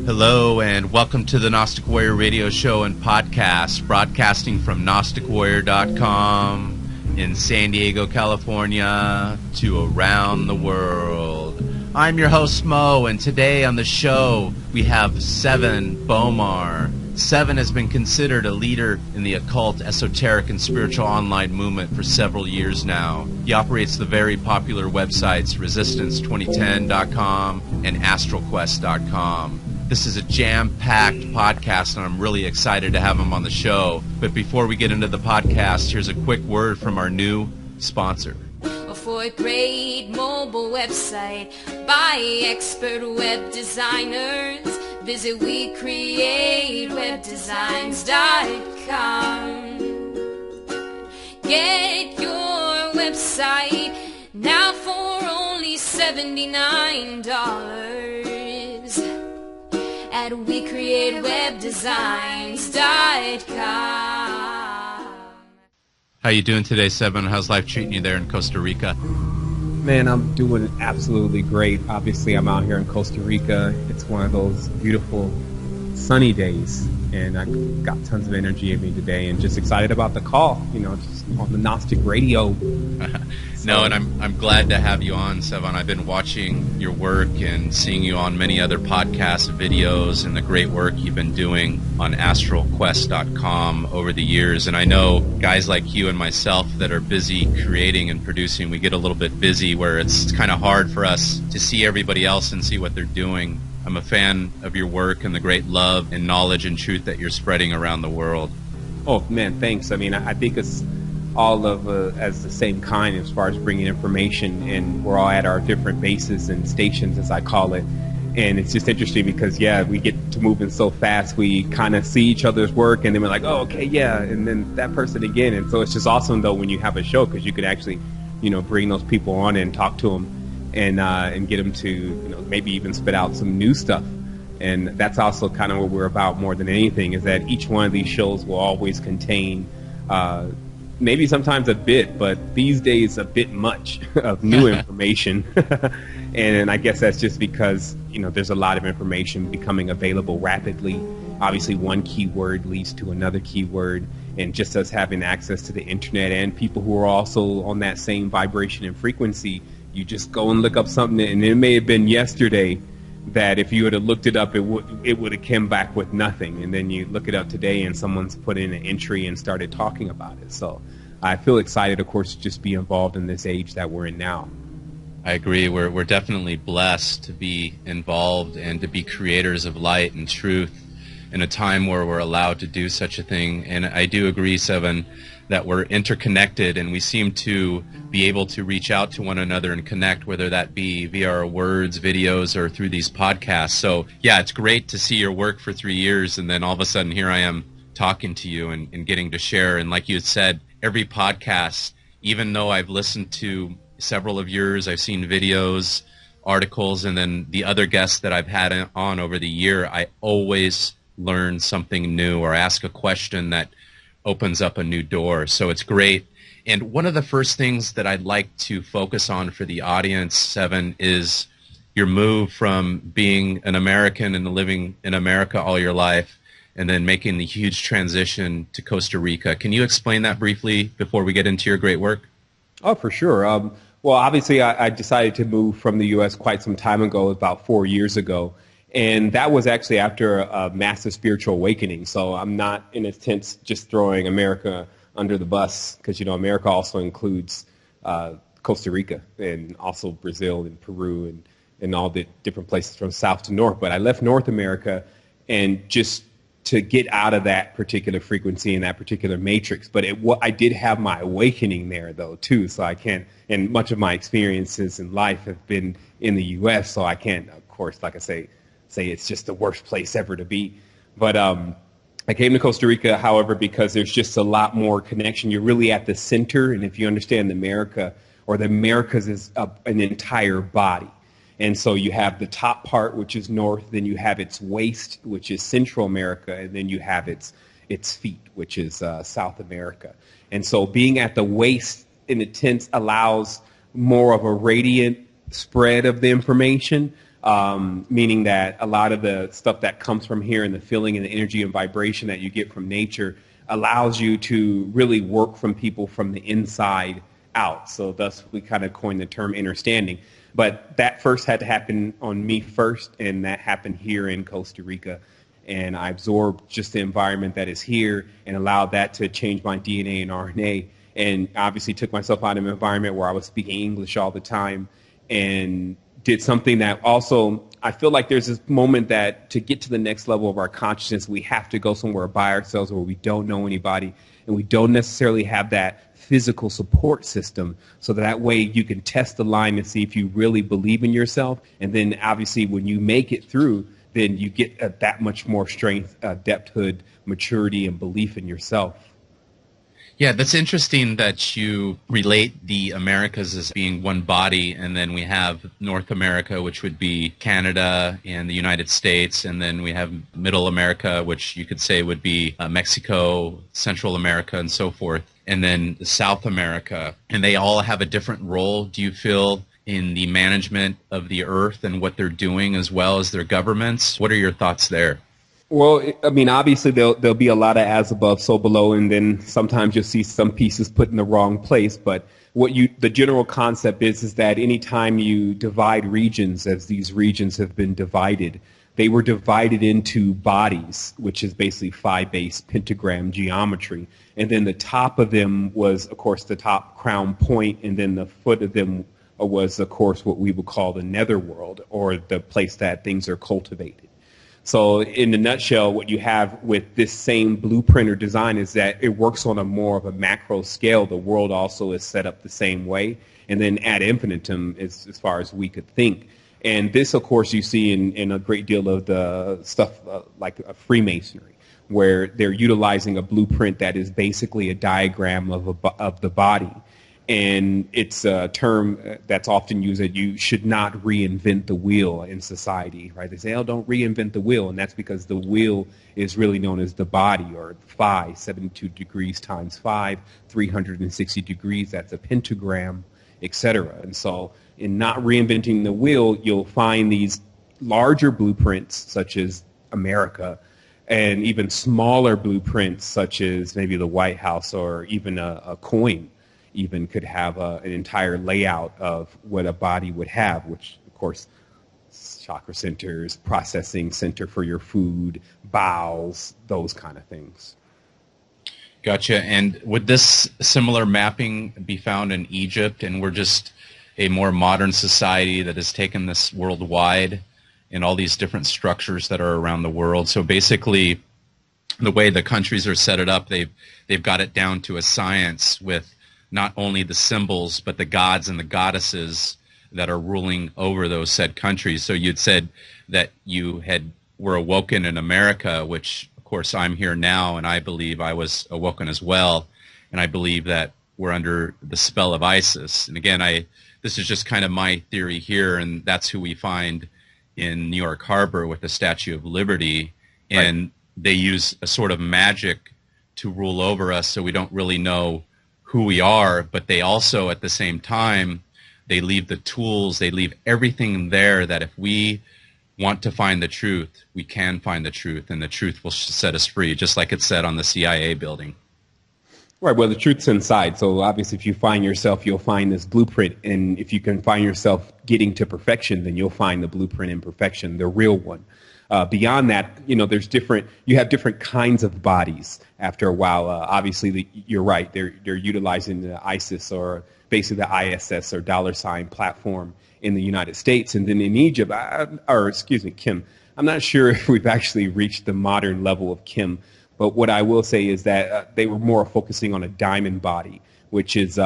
Hello and welcome to the Gnostic Warrior radio show and podcast, broadcasting from GnosticWarrior.com in San Diego, California, to around the world. I'm your host, Mo, and today on the show we have Sevan Bomar. Sevan has been considered a leader in the occult, esoteric, and spiritual online movement for several years now. He operates the very popular websites Resistance2010.com and AstralQuest.com. This is a jam-packed podcast, and I'm really excited to have him on the show. But before we get into the podcast, here's a quick word from our new sponsor. For a great mobile website by expert web designers, visit WeCreateWebDesigns.com. Get your website now for only $79 at WeCreateWebDesigns.com. How you doing today, Sevan? How's life treating you there in Costa Rica? Man, I'm doing absolutely great. Obviously, I'm out here in Costa Rica. It's one of those beautiful sunny days, and I got tons of energy in me today, and just excited about the call, just on the Gnostic radio. No, and I'm glad to have you on, Sevan. I've been watching your work and seeing you on many other podcasts, videos, and the great work you've been doing on AstralQuest.com over the years. And I know guys like you and myself that are busy creating and producing, we get a little bit busy where it's kind of hard for us to see everybody else and see what they're doing. I'm a fan of your work and the great love and knowledge and truth that you're spreading around the world. Oh, man, thanks. I mean, I think it's all of as the same kind as far as bringing information, and we're all at our different bases and stations, as I call it. And it's just interesting because, we get to moving so fast, we kind of see each other's work, and then we're like, oh, okay, yeah, and then that person again. And so it's just awesome, though, when you have a show, because you could actually, bring those people on and talk to them and get them to, maybe even spit out some new stuff. And that's also kind of what we're about more than anything, is that each one of these shows will always contain maybe sometimes a bit, but these days a bit much of new information. And I guess that's just because, there's a lot of information becoming available rapidly. Obviously, one keyword leads to another keyword, and just us having access to the internet and people who are also on that same vibration and frequency, you just go and look up something, and it may have been yesterday that if you would have looked it up, it would have come back with nothing. And then you look it up today and someone's put in an entry and started talking about it. So I feel excited, of course, to just be involved in this age that we're in now. I agree. We're definitely blessed to be involved and to be creators of light and truth in a time where we're allowed to do such a thing. And I do agree, Sevan, that we're interconnected, and we seem to be able to reach out to one another and connect, whether that be via our words, videos, or through these podcasts. So, it's great to see your work for 3 years, and then all of a sudden here I am talking to you and getting to share. And like you had said, every podcast, even though I've listened to several of yours, I've seen videos, articles, and then the other guests that I've had on over the year, I always learn something new or ask a question that opens up a new door. So it's great. And one of the first things that I'd like to focus on for the audience, Sevan, is your move from being an American and living in America all your life and then making the huge transition to Costa Rica. Can you explain that briefly before we get into your great work? Oh, for sure. Well, obviously, I decided to move from the U.S. quite some time ago, about 4 years ago. And that was actually after a massive spiritual awakening. So I'm not, in a sense, just throwing America under the bus, because, America also includes Costa Rica and also Brazil and Peru and all the different places from south to north. But I left North America and just to get out of that particular frequency and that particular matrix. But I did have my awakening there, though, too. So I can't, and much of my experiences in life have been in the U.S., so I can't, of course, like I say it's just the worst place ever to be. But I came to Costa Rica, however, because there's just a lot more connection. You're really at the center, and if you understand America, or the Americas is an entire body. And so you have the top part, which is north, then you have its waist, which is Central America, and then you have its feet, which is South America. And so being at the waist, in a sense, allows more of a radiant spread of the information, meaning that a lot of the stuff that comes from here and the feeling and the energy and vibration that you get from nature allows you to really work from people from the inside out. So thus we kind of coined the term understanding. But that first had to happen on me first, and that happened here in Costa Rica. And I absorbed just the environment that is here and allowed that to change my DNA and RNA. And obviously took myself out of an environment where I was speaking English all the time and did something that also, I feel like there's this moment that to get to the next level of our consciousness, we have to go somewhere by ourselves where we don't know anybody and we don't necessarily have that physical support system, so that way you can test the line and see if you really believe in yourself. And then obviously when you make it through, then you get that much more strength, depthhood, maturity, and belief in yourself. Yeah, that's interesting that you relate the Americas as being one body, and then we have North America, which would be Canada and the United States, and then we have Middle America, which you could say would be Mexico, Central America, and so forth, and then South America, and they all have a different role, do you feel, in the management of the earth and what they're doing as well as their governments? What are your thoughts there? Well, I mean, obviously there'll be a lot of as above, so below, and then sometimes you'll see some pieces put in the wrong place. But the general concept is that anytime you divide regions, as these regions have been divided, they were divided into bodies, which is basically phi-base pentagram geometry. And then the top of them was, of course, the top crown point, and then the foot of them was, of course, what we would call the netherworld, or the place that things are cultivated. So in a nutshell, what you have with this same blueprint or design is that it works on a more of a macro scale. The world also is set up the same way. And then ad infinitum, as far as we could think. And this, of course, you see in a great deal of the stuff like Freemasonry, where they're utilizing a blueprint that is basically a diagram of the body. And it's a term that's often used that you should not reinvent the wheel in society, right? They say, oh, don't reinvent the wheel. And that's because the wheel is really known as the body, or phi, 72 degrees times 5, 360 degrees, that's a pentagram, etc. And so in not reinventing the wheel, you'll find these larger blueprints, such as America, and even smaller blueprints, such as maybe the White House, or even a coin even could have an entire layout of what a body would have, which, of course, chakra centers, processing center for your food, bowels, those kind of things. Gotcha. And would this similar mapping be found in Egypt, and we're just a more modern society that has taken this worldwide in all these different structures that are around the world? So basically, the way the countries are set it up, they've got it down to a science with not only the symbols, but the gods and the goddesses that are ruling over those said countries. So you'd said that you were awoken in America, which, of course, I'm here now, and I believe I was awoken as well. And I believe that we're under the spell of Isis. And again, this is just kind of my theory here, and that's who we find in New York Harbor with the Statue of Liberty. And right. They use a sort of magic to rule over us, so we don't really know who we are, but they also, at the same time, they leave the tools, they leave everything there that if we want to find the truth, we can find the truth, and the truth will set us free, just like it said on the CIA building. Right, well, the truth's inside, so obviously if you find yourself, you'll find this blueprint, and if you can find yourself getting to perfection, then you'll find the blueprint in perfection, the real one. Beyond that, you have different kinds of bodies after a while. Obviously, you're right. They're utilizing the ISIS, or basically the ISS, or $ platform in the United States. And then in Egypt, Kim, I'm not sure if we've actually reached the modern level of Kim. But what I will say is that they were more focusing on a diamond body, which is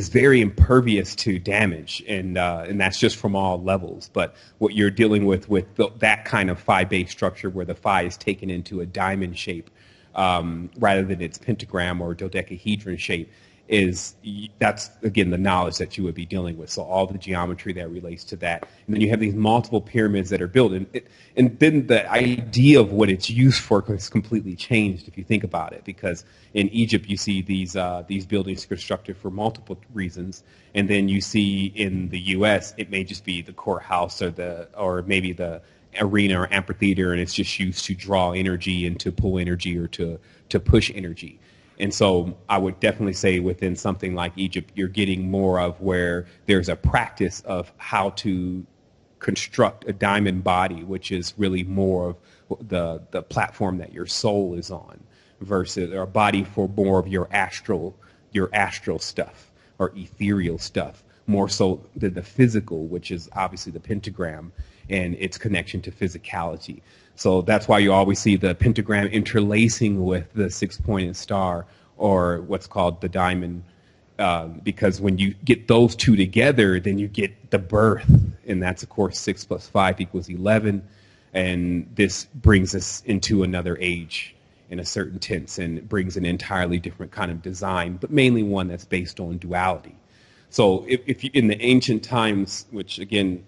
very impervious to damage, and that's just from all levels. But what you're dealing with that kind of phi-based structure, where the phi is taken into a diamond shape rather than its pentagram or dodecahedron shape, that's, again, the knowledge that you would be dealing with. So all the geometry that relates to that. And then you have these multiple pyramids that are built. And then the idea of what it's used for has completely changed if you think about it. Because in Egypt, you see these buildings constructed for multiple reasons. And then you see in the U.S., it may just be the courthouse or maybe the arena or amphitheater, and it's just used to draw energy and to pull energy or to push energy. And so I would definitely say within something like Egypt, you're getting more of where there's a practice of how to construct a diamond body, which is really more of the platform that your soul is on, versus or a body for more of your astral stuff or ethereal stuff, more so than the physical, which is obviously the pentagram and its connection to physicality. So that's why you always see the pentagram interlacing with the six-pointed star or what's called the diamond, because when you get those two together, then you get the birth, and that's, of course, 6 + 5 = 11, and this brings us into another age in a certain sense and brings an entirely different kind of design, but mainly one that's based on duality. So if you, in the ancient times, which, again,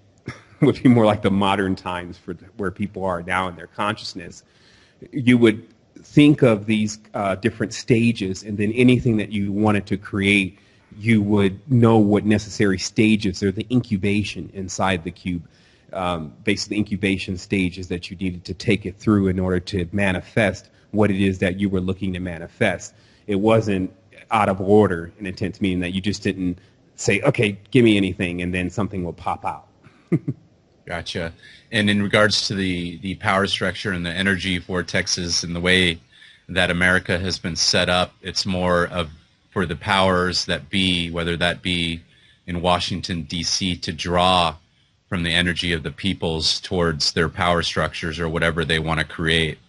would be more like the modern times for where people are now in their consciousness, you would think of these different stages, and then anything that you wanted to create, you would know what necessary stages or the incubation inside the cube, basically incubation stages that you needed to take it through in order to manifest what it is that you were looking to manifest. It wasn't out of order in a sense, meaning that you just didn't say, okay, give me anything, and then something will pop out. Gotcha. And in regards to the power structure and the energy vortexes and the way that America has been set up, it's more of for the powers that be, whether that be in Washington, D.C., to draw from the energy of the peoples towards their power structures or whatever they want to create.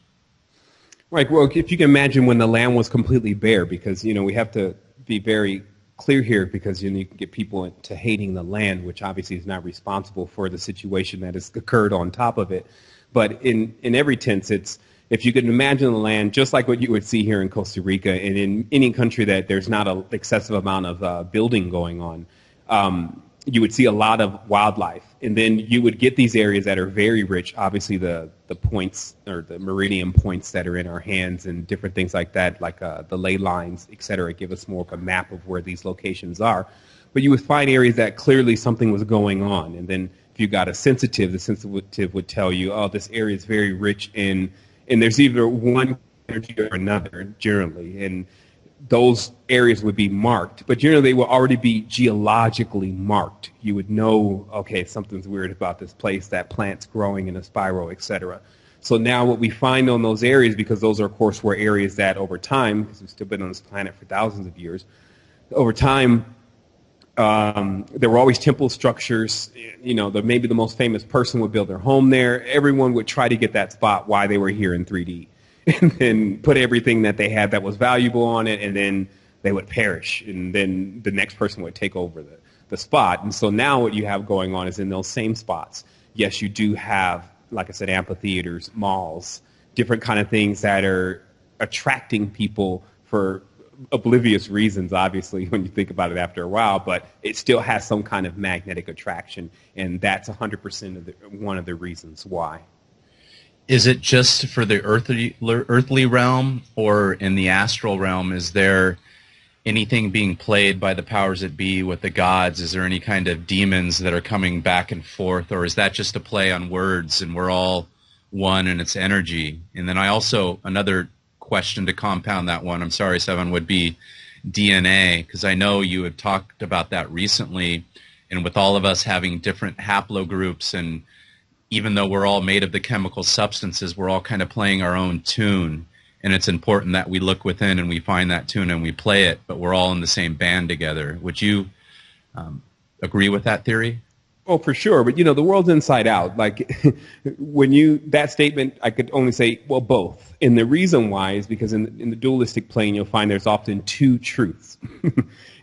Right. Well, if you can imagine when the land was completely bare, because, we have to be very clear here, because you can get people into hating the land, which obviously is not responsible for the situation that has occurred on top of it. But in every sense, it's, if you can imagine the land just like what you would see here in Costa Rica and in any country that there's not an excessive amount of building going on, you would see a lot of wildlife. And then you would get these areas that are very rich, obviously the points or the meridian points that are in our hands and different things like that, like the ley lines, et cetera, give us more of a map of where these locations are. But you would find areas that clearly something was going on. And then if you got the sensitive would tell you, oh, this area is very rich in, and there's either one energy or another generally. And those areas would be marked, but generally they will already be geologically marked. You would know, okay, something's weird about this place, that plant's growing in a spiral, etc. So now what we find on those areas, because those are, of course, were areas that over time, because we've still been on this planet for thousands of years, over time, there were always temple structures. Maybe the most famous person would build their home there. Everyone would try to get that spot why they were here in 3D. And then put everything that they had that was valuable on it, and then they would perish, and then the next person would take over the spot. And so now what you have going on is in those same spots, yes, you do have, like I said, amphitheaters, malls, different kind of things that are attracting people for oblivious reasons, obviously, when you think about it after a while, but it still has some kind of magnetic attraction, and that's 100% of one of the reasons why. Is it just for the earthly realm, or in the astral realm? Is there anything being played by the powers that be with the gods? Is there any kind of demons that are coming back and forth, or is that just a play on words and we're all one in its energy? And then another question to compound that one, I'm sorry, Sevan, would be DNA, because I know you had talked about that recently, and with all of us having different haplogroups, and even though we're all made of the chemical substances, we're all kind of playing our own tune. And it's important that we look within and we find that tune and we play it, but we're all in the same band together. Would you agree with that theory? Oh, for sure. But, the world's inside out. Like, that statement, I could only say, well, both. And the reason why is because in the dualistic plane, you'll find there's often two truths.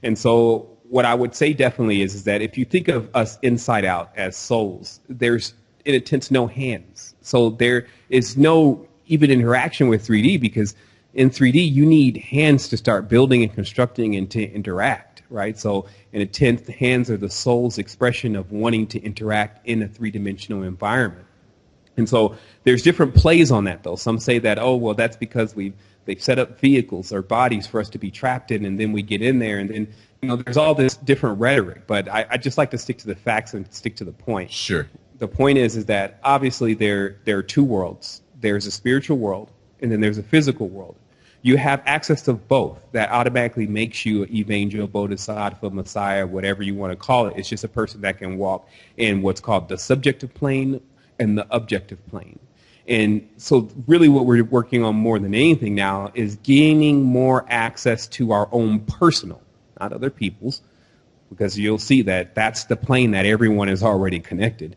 And so what I would say definitely is that if you think of us inside out as souls, there's, in a sense, no hands. So there is no even interaction with 3D, because In 3D, you need hands to start building and constructing and to interact, right? So in a tenth, the hands are the soul's expression of wanting to interact in a three-dimensional environment. And so there's different plays on that, though. Some say that, oh, well, that's because they've set up vehicles or bodies for us to be trapped in, and then we get in there, and then, there's all this different rhetoric. But I just like to stick to the facts and stick to the point. Sure. The point is that obviously there are two worlds. There's a spiritual world, and then there's a physical world. You have access to both. That automatically makes you an evangel, bodhisattva, messiah, whatever you want to call it. It's just a person that can walk in what's called the subjective plane and the objective plane. And so really what we're working on more than anything now is gaining more access to our own personal, not other people's, because you'll see that that's the plane that everyone is already connected.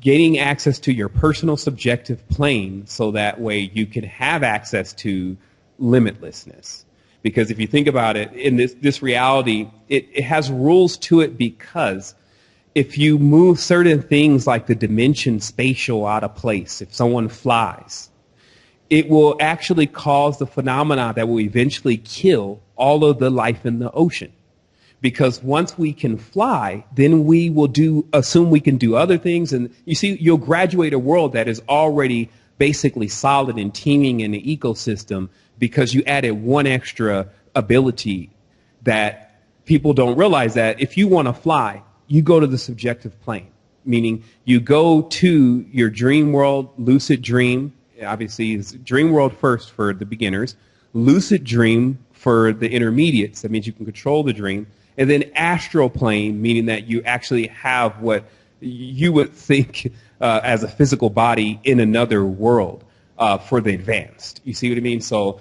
Gaining access to your personal subjective plane so that way you can have access to limitlessness. Because if you think about it, in this reality, it has rules to it, because if you move certain things like the dimension spatial out of place, if someone flies, it will actually cause the phenomena that will eventually kill all of the life in the ocean. Because once we can fly, then we will assume we can do other things. And you see, you'll graduate a world that is already basically solid and teeming in the ecosystem because you added one extra ability that people don't realize, that if you want to fly, you go to the subjective plane, meaning you go to your dream world, lucid dream. Obviously, it's dream world first for the beginners, lucid dream for the intermediates. That means you can control the dream. And then astral plane, meaning that you actually have what you would think as a physical body in another world for the advanced. You see what I mean? So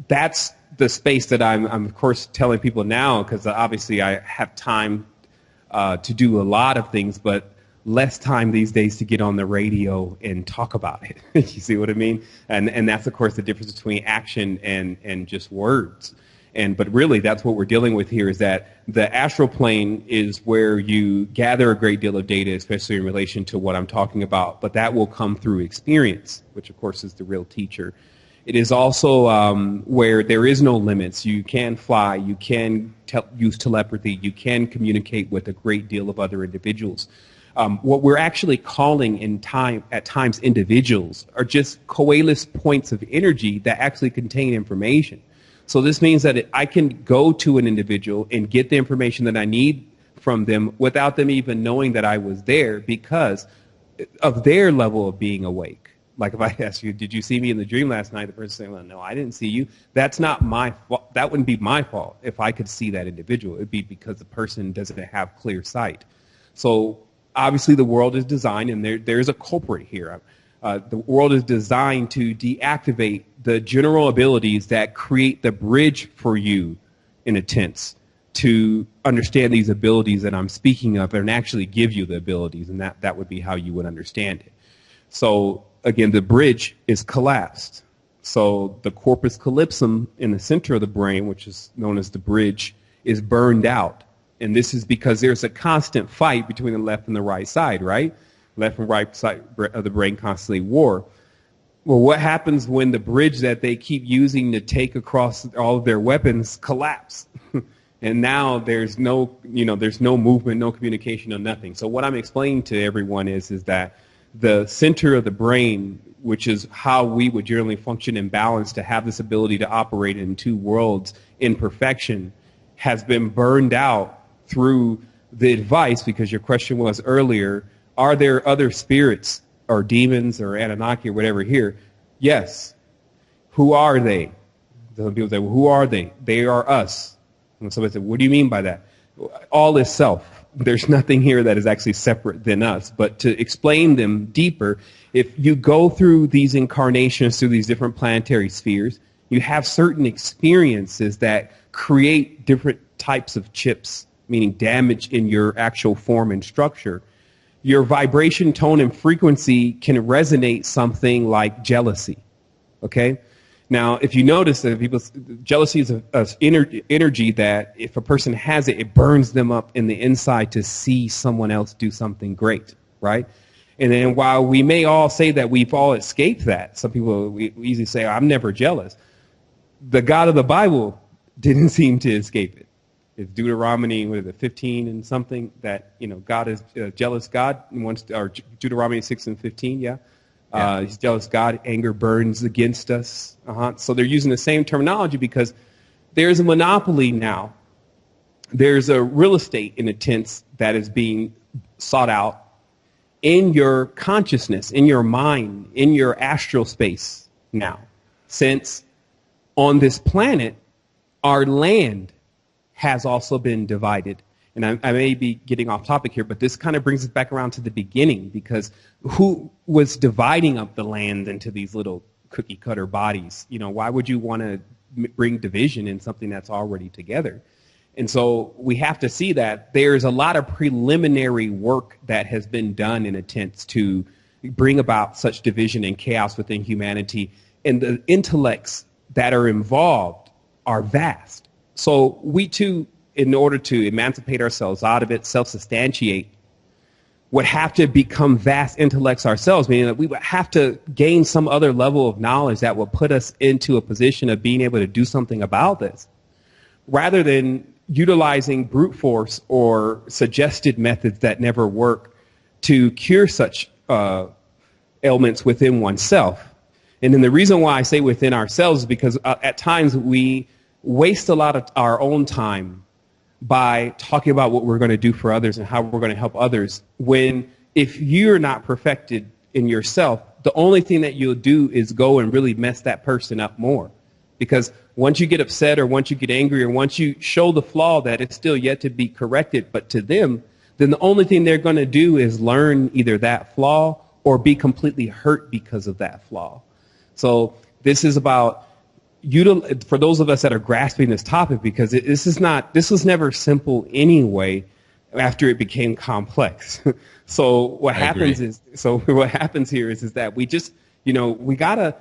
that's the space that I'm of course, telling people now, because obviously I have time to do a lot of things, but less time these days to get on the radio and talk about it. You see what I mean? And that's, of course, the difference between action and just words. But really, that's what we're dealing with here, is that the astral plane is where you gather a great deal of data, especially in relation to what I'm talking about. But that will come through experience, which, of course, is the real teacher. It is also where there is no limits. You can fly. You can use telepathy. You can communicate with a great deal of other individuals. What we're actually calling at times individuals are just coalesced points of energy that actually contain information. So this means that I can go to an individual and get the information that I need from them without them even knowing that I was there, because of their level of being awake. Like if I ask you, did you see me in the dream last night? The person saying, well, no, I didn't see you. That's not my fault. That wouldn't be my fault if I could see that individual. It'd be because the person doesn't have clear sight. So obviously the world is designed, and there's a culprit here. The world is designed to deactivate the general abilities that create the bridge for you, in a sense, to understand these abilities that I'm speaking of, and actually give you the abilities, and that would be how you would understand it. So again, the bridge is collapsed. So the corpus callosum in the center of the brain, which is known as the bridge, is burned out. And this is because there's a constant fight between the left and the right side, right? Left and right side of the brain constantly war. Well, what happens when the bridge that they keep using to take across all of their weapons collapse? And now there's no movement, no communication, no nothing. So what I'm explaining to everyone is that the center of the brain, which is how we would generally function in balance to have this ability to operate in two worlds in perfection, has been burned out through the advice, because your question was earlier, are there other spirits or demons or Anunnaki or whatever here? Yes. Who are they? Some people say, well, who are they? They are us. And somebody said, what do you mean by that? All is self. There's nothing here that is actually separate than us. But to explain them deeper, if you go through these incarnations, through these different planetary spheres, you have certain experiences that create different types of chips, meaning damage in your actual form and structure. Your vibration, tone, and frequency can resonate something like jealousy. Okay? Now, if you notice that jealousy is an energy that if a person has it, it burns them up in the inside to see someone else do something great, right? And then while we may all say that we've all escaped that, some people we easily say, I'm never jealous. the God of the Bible didn't seem to escape it. It's Deuteronomy, 15 and something, that, God is a jealous God, and or Deuteronomy 6:15, yeah. He's jealous God, anger burns against us. So they're using the same terminology because there's a monopoly now. There's a real estate in a tense that is being sought out in your consciousness, in your mind, in your astral space now. Since on this planet, our land has also been divided. And I may be getting off topic here, but this kind of brings us back around to the beginning, because who was dividing up the land into these little cookie cutter bodies? Why would you want to bring division in something that's already together? And so we have to see that there's a lot of preliminary work that has been done in attempts to bring about such division and chaos within humanity. And the intellects that are involved are vast. So we too, in order to emancipate ourselves out of it, self-substantiate, would have to become vast intellects ourselves, meaning that we would have to gain some other level of knowledge that would put us into a position of being able to do something about this, rather than utilizing brute force or suggested methods that never work to cure such ailments within oneself. And then the reason why I say within ourselves is because at times we waste a lot of our own time by talking about what we're going to do for others and how we're going to help others, when if you're not perfected in yourself, the only thing that you'll do is go and really mess that person up more. Because once you get upset, or once you get angry, or once you show the flaw that it's still yet to be corrected, but to them, then the only thing they're going to do is learn either that flaw or be completely hurt because of that flaw. So this is about for those of us that are grasping this topic, because this was never simple anyway after it became complex. So what happens here is that we just, we gotta,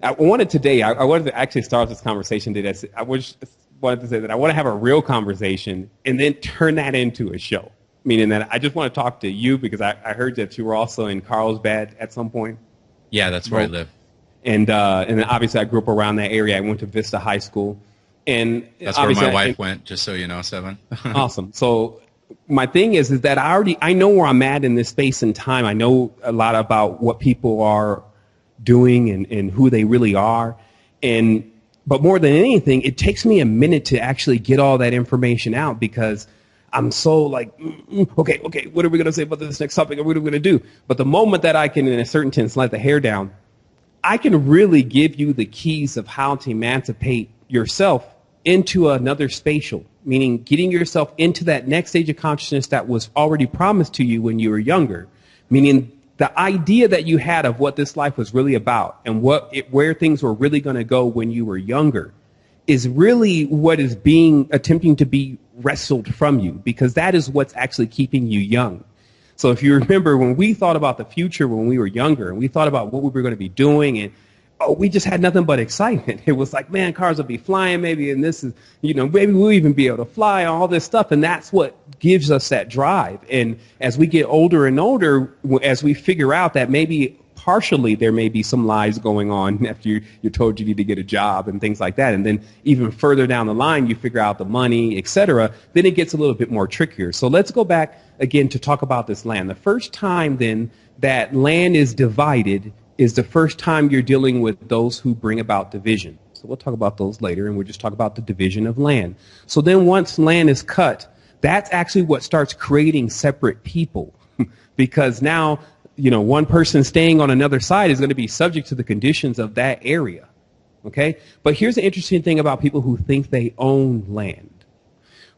I wanted to actually start this conversation today. I wanted to say that I want to have a real conversation and then turn that into a show. Meaning that I just want to talk to you, because I heard that you were also in Carlsbad at some point. Yeah, that's where I live. And then obviously I grew up around that area. I went to Vista High School. And that's where my wife went, just so you know, Sevan. Awesome. So my thing is that I know where I'm at in this space and time. I know a lot about what people are doing and who they really are. But more than anything, it takes me a minute to actually get all that information out, because I'm so like, okay, what are we going to say about this next topic? What are we going to do? But the moment that I can, in a certain sense, let the hair down, I can really give you the keys of how to emancipate yourself into another spatial, meaning getting yourself into that next stage of consciousness that was already promised to you when you were younger, meaning the idea that you had of what this life was really about and where things were really going to go when you were younger is really what is attempting to be wrestled from you, because that is what's actually keeping you young. So if you remember, when we thought about the future when we were younger, and we thought about what we were going to be doing, and we just had nothing but excitement. It was like, man, cars will be flying maybe, and this is, maybe we'll even be able to fly, all this stuff. And that's what gives us that drive. And as we get older and older, as we figure out that maybe partially there may be some lies going on after you're told you need to get a job and things like that. And then even further down the line, you figure out the money, etc. Then it gets a little bit more trickier. So let's go back again to talk about this land. The first time then that land is divided is the first time you're dealing with those who bring about division. So we'll talk about those later, and we'll just talk about the division of land. So then once land is cut, that's actually what starts creating separate people, because now, one person staying on another side is going to be subject to the conditions of that area. Okay? But here's the interesting thing about people who think they own land.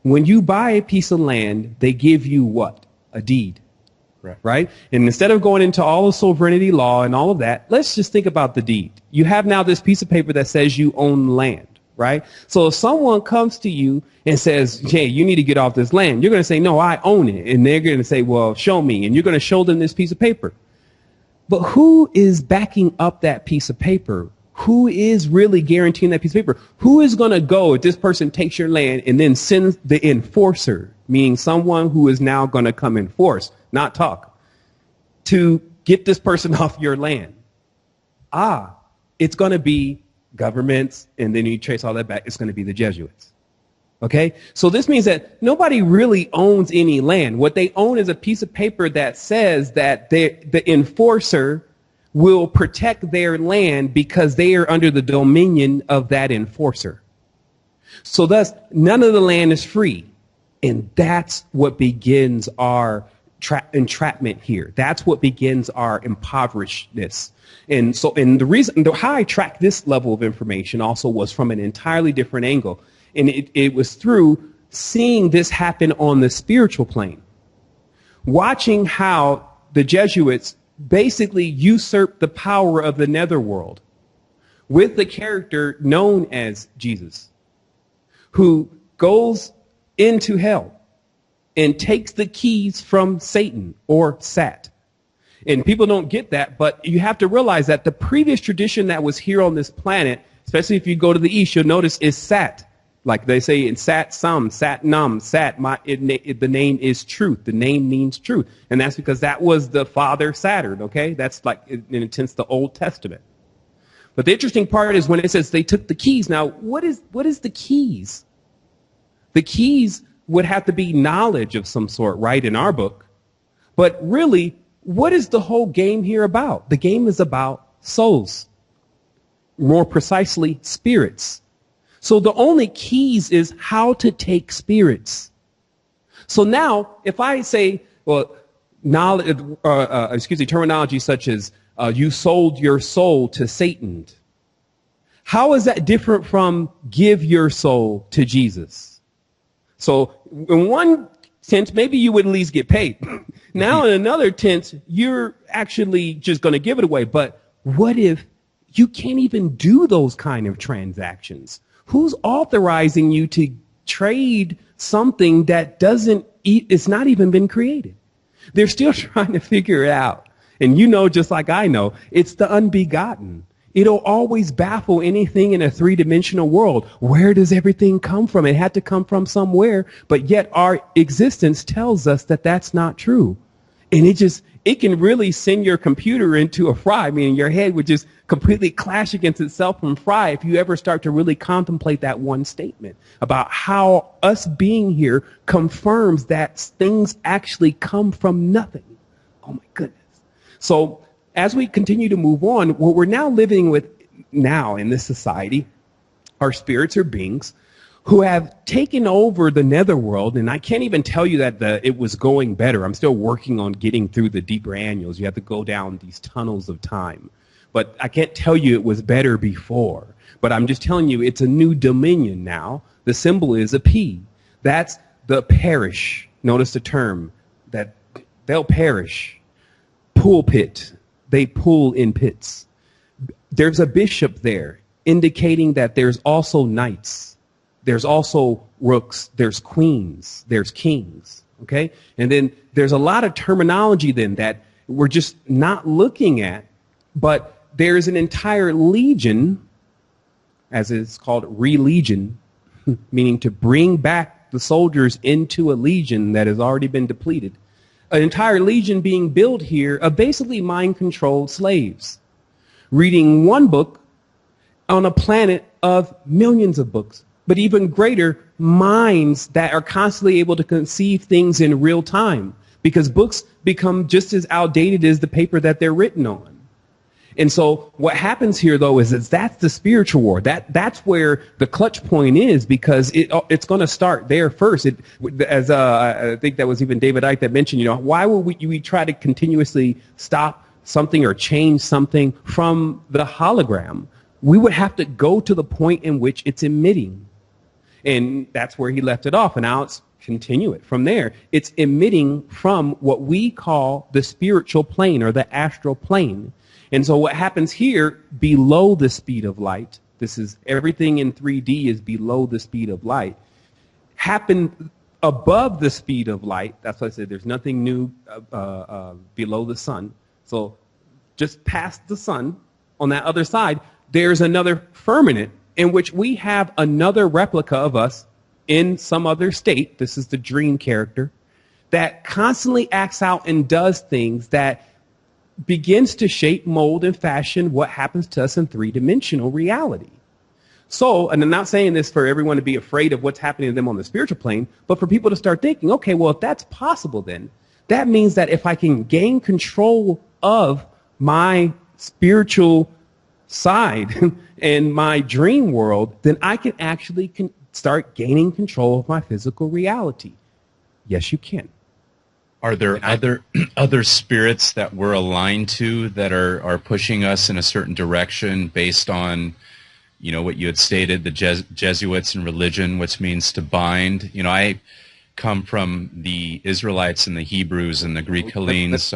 When you buy a piece of land, they give you what? A deed. Right? And instead of going into all the sovereignty law and all of that, let's just think about the deed. You have now this piece of paper that says you own land, right? So if someone comes to you and says, hey, you need to get off this land, you're going to say, no, I own it. And they're going to say, well, show me. And you're going to show them this piece of paper. But who is backing up that piece of paper? Who is really guaranteeing that piece of paper? Who is going to go if this person takes your land and then sends the enforcer, meaning someone who is now going to come enforce, not talk, to get this person off your land? It's going to be governments, and then you trace all that back, it's going to be the Jesuits. Okay? So this means that nobody really owns any land. What they own is a piece of paper that says that the enforcer will protect their land because they are under the dominion of that enforcer. So thus, none of the land is free. And that's what begins our entrapment here. That's what begins our impoverishedness. And the reason how I tracked this level of information also was from an entirely different angle. And it was through seeing this happen on the spiritual plane. Watching how the Jesuits basically usurped the power of the netherworld with the character known as Jesus, who goes into hell and takes the keys from Satan or Sat. And people don't get that, but you have to realize that the previous tradition that was here on this planet, especially if you go to the east, you'll notice is Sat. Like they say in Sat Sam, Sat Nam, Sat, the name is truth. The name means truth. And that's because that was the father Saturn, okay? That's like, in a sense, the Old Testament. But the interesting part is when it says they took the keys. Now, what is the keys? The keys would have to be knowledge of some sort, right, in our book. But really, what is the whole game here about? The game is about souls. More precisely, spirits. So the only keys is how to take spirits. So now, if I say, well, knowledge, terminology such as you sold your soul to Satan, how is that different from give your soul to Jesus? So in one sense, maybe you would at least get paid. Now in another sense, you're actually just going to give it away. But what if you can't even do those kind of transactions? Who's authorizing you to trade something that it's not even been created? They're still trying to figure it out. And you know, just like I know, it's the unbegotten. It'll always baffle anything in a three-dimensional world. Where does everything come from? It had to come from somewhere, but yet our existence tells us that that's not true. And it can really send your computer into a fry, meaning your head would just completely clash against itself and fry if you ever start to really contemplate that one statement about how us being here confirms that things actually come from nothing. Oh my goodness. So as we continue to move on, what we're now living with now in this society are spirits or beings who have taken over the netherworld, and I can't even tell you that it was going better. I'm still working on getting through the deeper annuals. You have to go down these tunnels of time. But I can't tell you it was better before. But I'm just telling you it's a new dominion now. The symbol is a P. That's the perish. Notice the term, that they'll perish. Pulpit. They pull in pits. There's a bishop there, indicating that there's also knights. There's also rooks. There's queens. There's kings. Okay? And then there's a lot of terminology then that we're just not looking at, but there's an entire legion, as it's called, re-legion, meaning to bring back the soldiers into a legion that has already been depleted. An entire legion being built here of basically mind-controlled slaves, reading one book on a planet of millions of books, but even greater minds that are constantly able to conceive things in real time, because books become just as outdated as the paper that they're written on. And so what happens here, though, is that's the spiritual war. That's where the clutch point is, because it's going to start there first. I think that was even David Icke that mentioned, why would we try to continuously stop something or change something from the hologram? We would have to go to the point in which it's emitting. And that's where he left it off. And now it's continue it from there. It's emitting from what we call the spiritual plane or the astral plane. And so what happens here below the speed of light, this is everything in 3D is below the speed of light, happened above the speed of light. That's why I said there's nothing new below the sun. So just past the sun, on that other side, there's another firmament in which we have another replica of us in some other state. This is the dream character that constantly acts out and does things that begins to shape, mold, and fashion what happens to us in three-dimensional reality. So, and I'm not saying this for everyone to be afraid of what's happening to them on the spiritual plane, but for people to start thinking, okay, well, if that's possible, then that means that if I can gain control of my spiritual side and my dream world, then I can actually start gaining control of my physical reality. Yes, you can. Are there other spirits that we're aligned to that are pushing us in a certain direction based on, you know, what you had stated, the Jesuits and religion, which means to bind? You know, I come from the Israelites and the Hebrews and the Greek Hellenes.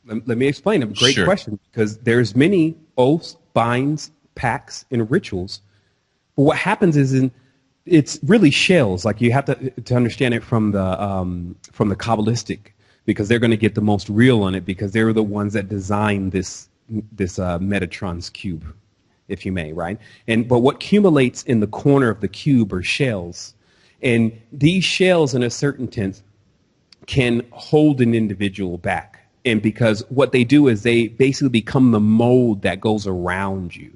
Let me explain. A great Sure. question, because there's many oaths, binds, pacts, and rituals. But what happens is it's really shells. Like, you have to understand it from the Kabbalistic, because they're going to get the most real on it, because they're the ones that designed this Metatron's cube, if you may, right? But what accumulates in the corner of the cube are shells, and these shells, in a certain sense, can hold an individual back. And because what they do is they basically become the mold that goes around you,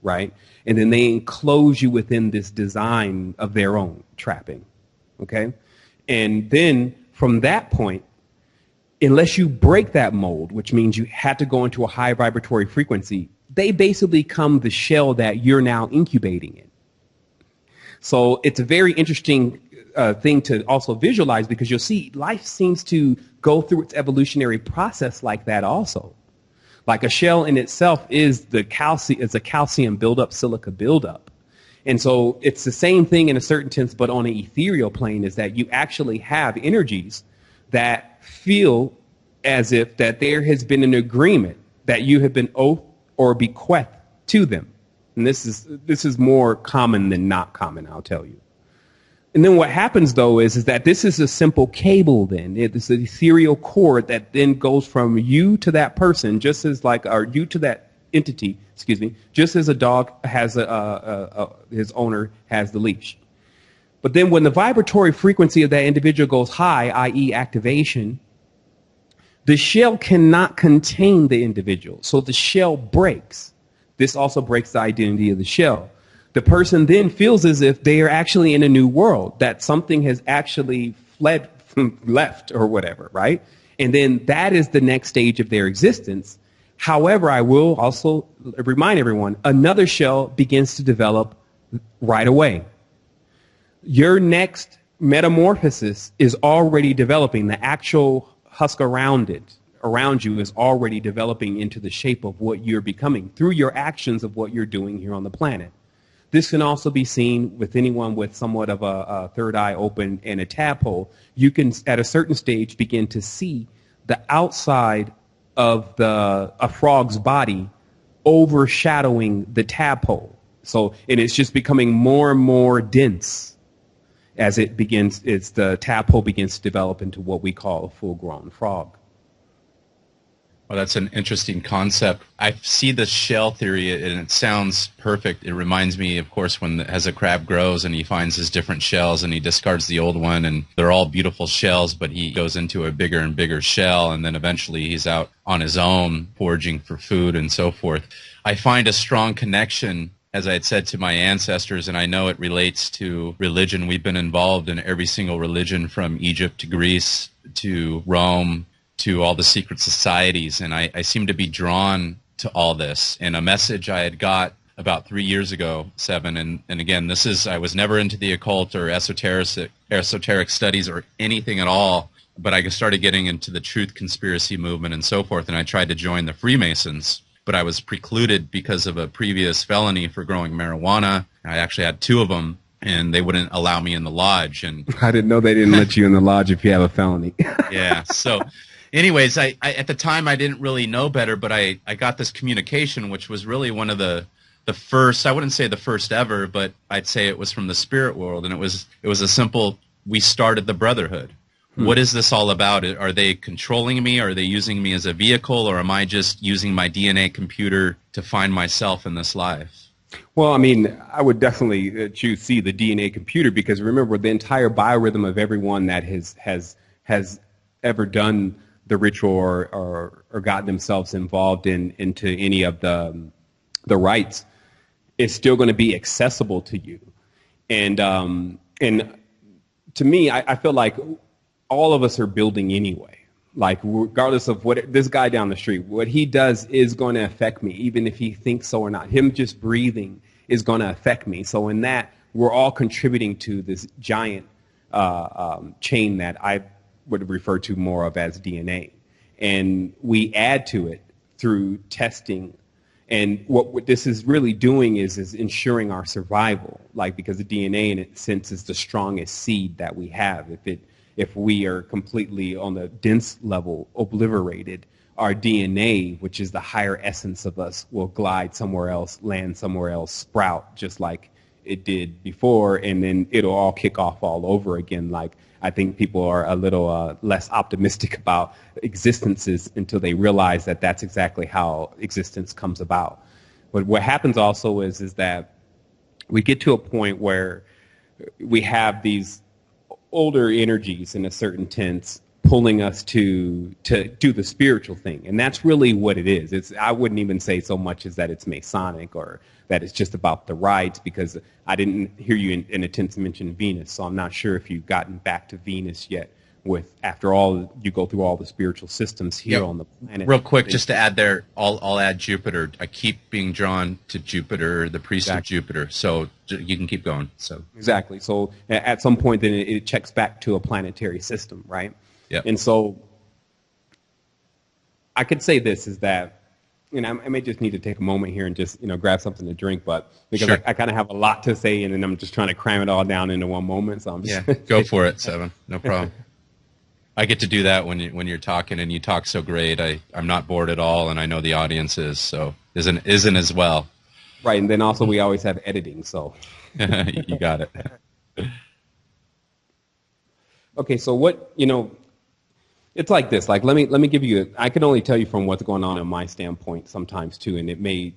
right? And then they enclose you within this design of their own trapping, okay? And then from that point, unless you break that mold, which means you had to go into a high vibratory frequency, they basically become the shell that you're now incubating in. So it's a very interesting thing to also visualize, because you'll see life seems to go through its evolutionary process like that also. Like, a shell in itself is a calcium buildup, silica buildup. And so it's the same thing in a certain sense, but on an ethereal plane, is that you actually have energies that feel as if that there has been an agreement that you have been oath or bequeathed to them. And this is more common than not common, I'll tell you. And then what happens, though, is that this is a simple cable then. It's an ethereal cord that then goes from you to that person, just as or you to that entity, just as a dog has his owner has the leash. But then when the vibratory frequency of that individual goes high, i.e. activation, the shell cannot contain the individual. So the shell breaks. This also breaks the identity of the shell. The person then feels as if they are actually in a new world, that something has actually left or whatever, right? And then that is the next stage of their existence. However, I will also remind everyone, another shell begins to develop right away. Your next metamorphosis is already developing. The actual husk around you is already developing into the shape of what you're becoming through your actions of what you're doing here on the planet. This can also be seen with anyone with somewhat of a third eye open and a tadpole. You can, at a certain stage, begin to see the outside of a frog's body overshadowing the tadpole. So, and it's just becoming more and more dense as the tadpole begins to develop into what we call a full-grown frog. Well, that's an interesting concept. I see the shell theory, and it sounds perfect. It reminds me, of course, as a crab grows and he finds his different shells and he discards the old one, and they're all beautiful shells, but he goes into a bigger and bigger shell, and then eventually he's out on his own, foraging for food and so forth. I find a strong connection, as I had said, to my ancestors, and I know it relates to religion. We've been involved in every single religion, from Egypt to Greece to Rome, to all the secret societies, and I seem to be drawn to all this. And a message I had got about 3 years ago, Sevan, and again, I was never into the occult or esoteric studies or anything at all, but I started getting into the truth conspiracy movement and so forth, and I tried to join the Freemasons, but I was precluded because of a previous felony for growing marijuana. I actually had 2 of them, and they wouldn't allow me in the lodge. And I didn't know they didn't let you in the lodge if you have a felony. Yeah, so anyways, I at the time I didn't really know better, but I got this communication, which was really one of the first, I wouldn't say the first ever, but I'd say it was from the spirit world, and it was a simple, we started the brotherhood. What is this all about? Are they controlling me? Are they using me as a vehicle, or am I just using my DNA computer to find myself in this life? Well, I mean, I would definitely choose C, the DNA computer, because remember, the entire biorhythm of everyone that has ever done the ritual or gotten themselves involved into any of the rites is still going to be accessible to you. And to me, I feel like all of us are building anyway. Like, regardless of what this guy down the street, what he does is going to affect me, even if he thinks so or not. Him just breathing is going to affect me. So in that, we're all contributing to this giant chain that I would refer to more of as DNA. And we add to it through testing. And what this is really doing is ensuring our survival, like, because the DNA in its sense is the strongest seed that we have. If we are completely on the dense level obliterated, our DNA, which is the higher essence of us, will glide somewhere else, land somewhere else, sprout just like it did before, and then it'll all kick off all over again. Like, I think people are a little less optimistic about existences until they realize that that's exactly how existence comes about. But what happens also is that we get to a point where we have these older energies, in a certain sense, pulling us to do the spiritual thing. And that's really what it is. I wouldn't even say so much as that it's Masonic or that it's just about the rites, because I didn't hear you in attempt to mention Venus, so I'm not sure if you've gotten back to Venus yet. After all, you go through all the spiritual systems here on the planet. Real quick, just to add there, I'll add Jupiter. I keep being drawn to Jupiter, the priest of Jupiter. So you can keep going. So exactly. So at some point, then it checks back to a planetary system, right? Yeah. And so I could say this is that, I may just need to take a moment here and just grab something to drink, but because I kind of have a lot to say, and then I'm just trying to cram it all down into one moment. So I'm just go for it, Sevan. No problem. I get to do that when you're talking, and you talk so great. I'm not bored at all, and I know the audience isn't as well. Right, and then also we always have editing, so you got it. Okay, so it's like this. Like, let me give you. I can only tell you from what's going on in my standpoint sometimes too, and it may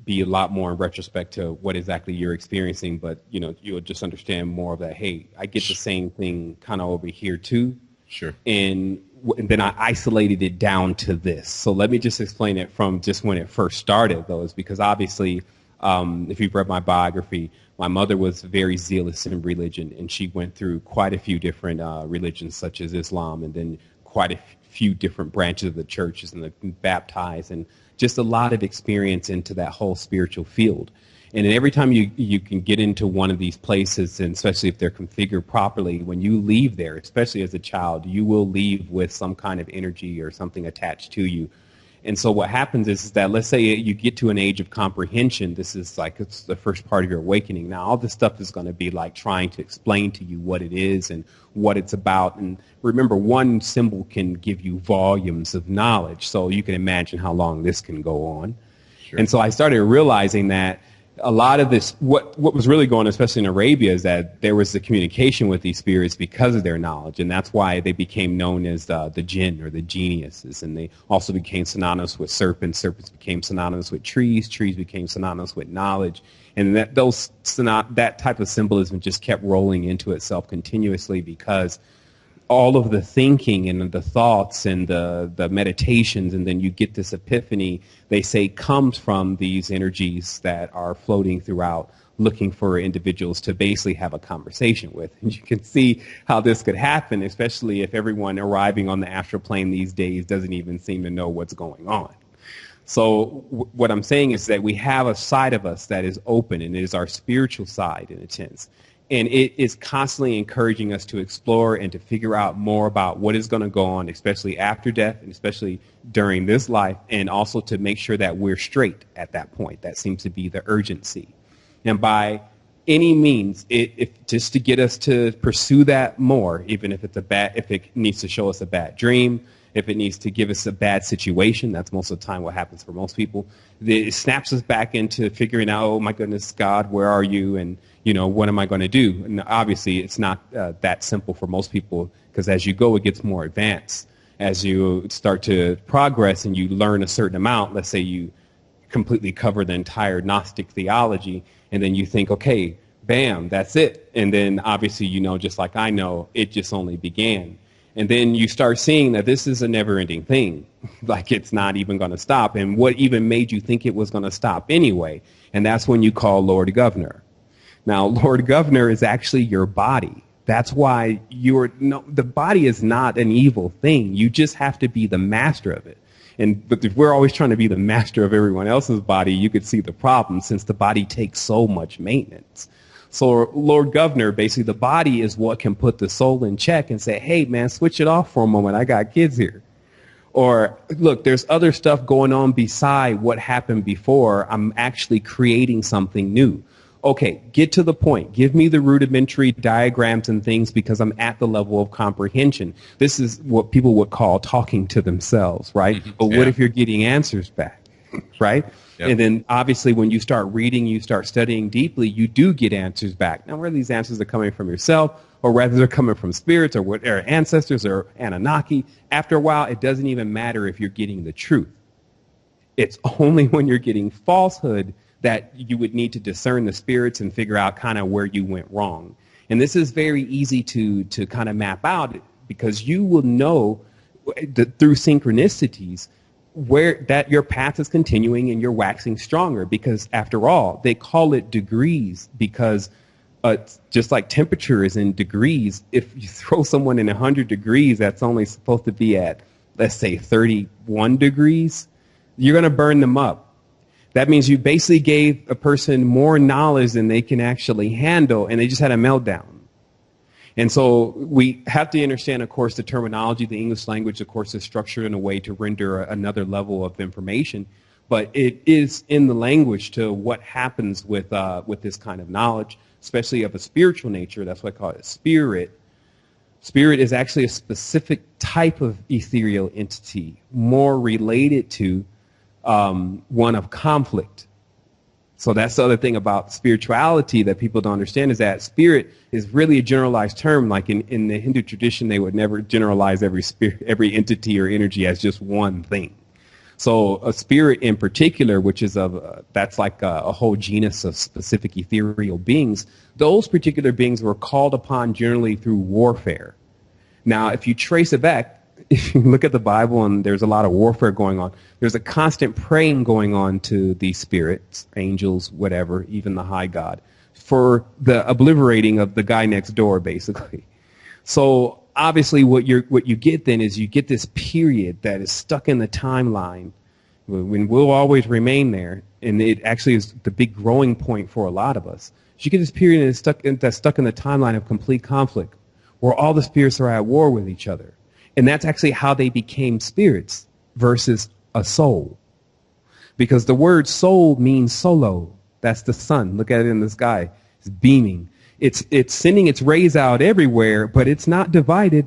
be a lot more in retrospect to what exactly you're experiencing. But you'll just understand more of that. Hey, I get the same thing kind of over here too. Sure. And then I isolated it down to this. So let me just explain it from just when it first started, though, is because obviously, if you've read my biography, my mother was very zealous in religion, and she went through quite a few different religions, such as Islam, and then quite a few different branches of the churches, and baptized, and just a lot of experience into that whole spiritual field. And then every time you can get into one of these places, and especially if they're configured properly, when you leave there, especially as a child, you will leave with some kind of energy or something attached to you. And so what happens is that, let's say you get to an age of comprehension. This is like, it's the first part of your awakening. Now, all this stuff is going to be like trying to explain to you what it is and what it's about. And remember, one symbol can give you volumes of knowledge. So you can imagine how long this can go on. Sure. And so I started realizing that a lot of this, what was really going on, especially in Arabia, is that there was the communication with these spirits because of their knowledge, and that's why they became known as the jinn or the geniuses, and they also became synonymous with serpents. Serpents became synonymous with trees. Trees became synonymous with knowledge, and that type of symbolism just kept rolling into itself continuously because all of the thinking and the thoughts and the meditations, and then you get this epiphany, they say, comes from these energies that are floating throughout, looking for individuals to basically have a conversation with. And you can see how this could happen, especially if everyone arriving on the astral plane these days doesn't even seem to know what's going on. So what I'm saying is that we have a side of us that is open, and it is our spiritual side in a sense. And it is constantly encouraging us to explore and to figure out more about what is going to go on, especially after death and especially during this life, and also to make sure that we're straight at that point. That seems to be the urgency. And by any means, just to get us to pursue that more, even if if it needs to show us a bad dream, if it needs to give us a bad situation, that's most of the time what happens for most people. It snaps us back into figuring out, oh my goodness, God, where are you? And what am I going to do? And obviously, it's not that simple for most people, because as you go, it gets more advanced. As you start to progress and you learn a certain amount, let's say you completely cover the entire Gnostic theology, and then you think, okay, bam, that's it. And then obviously, just like I know, it just only began. And then you start seeing that this is a never-ending thing. Like, it's not even going to stop. And what even made you think it was going to stop anyway? And that's when you call Lord Governor. Now, Lord Governor is actually your body. That's why the body is not an evil thing. You just have to be the master of it. But if we're always trying to be the master of everyone else's body, you could see the problem, since the body takes so much maintenance. So Lord Governor, basically the body is what can put the soul in check and say, hey, man, switch it off for a moment. I got kids here. Or, look, there's other stuff going on beside what happened before. I'm actually creating something new. Okay, get to the point. Give me the rudimentary diagrams and things, because I'm at the level of comprehension. This is what people would call talking to themselves, right? Mm-hmm. But what if you're getting answers back, right? Yep. And then obviously when you start reading, you start studying deeply, you do get answers back. Now, whether these answers are coming from yourself, or rather they're coming from spirits or ancestors or Anunnaki, after a while, it doesn't even matter if you're getting the truth. It's only when you're getting falsehood that you would need to discern the spirits and figure out kind of where you went wrong. And this is very easy to kind of map out, because you will know through synchronicities where that your path is continuing and you're waxing stronger. Because after all, they call it degrees, because just like temperature is in degrees, if you throw someone in 100 degrees, that's only supposed to be at, let's say, 31 degrees, you're going to burn them up. That means you basically gave a person more knowledge than they can actually handle, and they just had a meltdown. And so we have to understand, of course, the terminology. The English language, of course, is structured in a way to render another level of information. But it is in the language to what happens with this kind of knowledge, especially of a spiritual nature. That's why I call it spirit. Spirit is actually a specific type of ethereal entity, more related to one of conflict. So that's the other thing about spirituality that people don't understand, is that spirit is really a generalized term. Like in the Hindu tradition, they would never generalize every entity or energy as just one thing. So a spirit in particular, which is that's like a whole genus of specific ethereal beings, those particular beings were called upon generally through warfare. Now, if you trace it back, if you look at the Bible, and there's a lot of warfare going on, there's a constant praying going on to these spirits, angels, whatever, even the high God, for the obliterating of the guy next door, basically. So obviously what you get then is you get this period that is stuck in the timeline, when we'll always remain there, and it actually is the big growing point for a lot of us. You get this period that's stuck in the timeline of complete conflict, where all the spirits are at war with each other. And that's actually how they became spirits versus a soul. Because the word soul means solo. That's the sun. Look at it in the sky. It's beaming. It's sending its rays out everywhere, but it's not divided.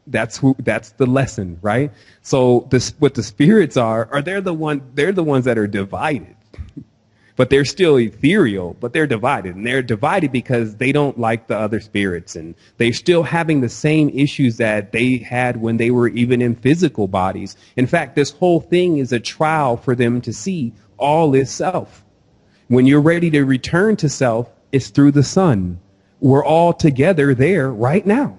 That's the lesson, right? So what the spirits are they're the ones that are divided. But they're still ethereal, but they're divided. And they're divided because they don't like the other spirits. And they're still having the same issues that they had when they were even in physical bodies. In fact, this whole thing is a trial for them to see all is self. When you're ready to return to self, it's through the sun. We're all together there right now.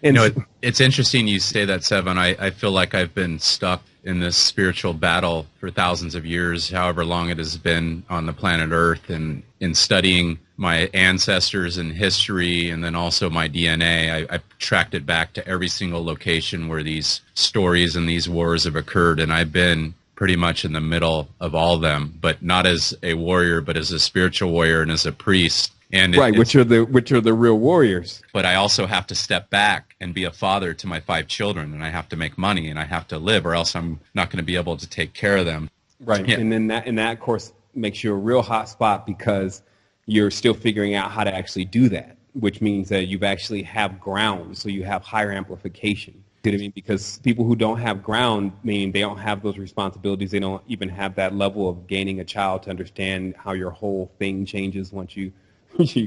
And it's interesting you say that, Sevan. I feel like I've been stuck in this spiritual battle for thousands of years, however long it has been on the planet Earth, and in studying my ancestors and history, and then also my DNA. I tracked it back to every single location where these stories and these wars have occurred, and I've been pretty much in the middle of all of them, but not as a warrior, but as a spiritual warrior and as a priest. And which are the real warriors. But I also have to step back and be a father to my 5 children, and I have to make money, and I have to live, or else I'm not going to be able to take care of them. Right, yeah. And then that of course makes you a real hot spot, because you're still figuring out how to actually do that, which means that you actually have ground, so you have higher amplification. You know what I mean? Because people who don't have ground, meaning they don't have those responsibilities, they don't even have that level of gaining a child to understand how your whole thing changes once you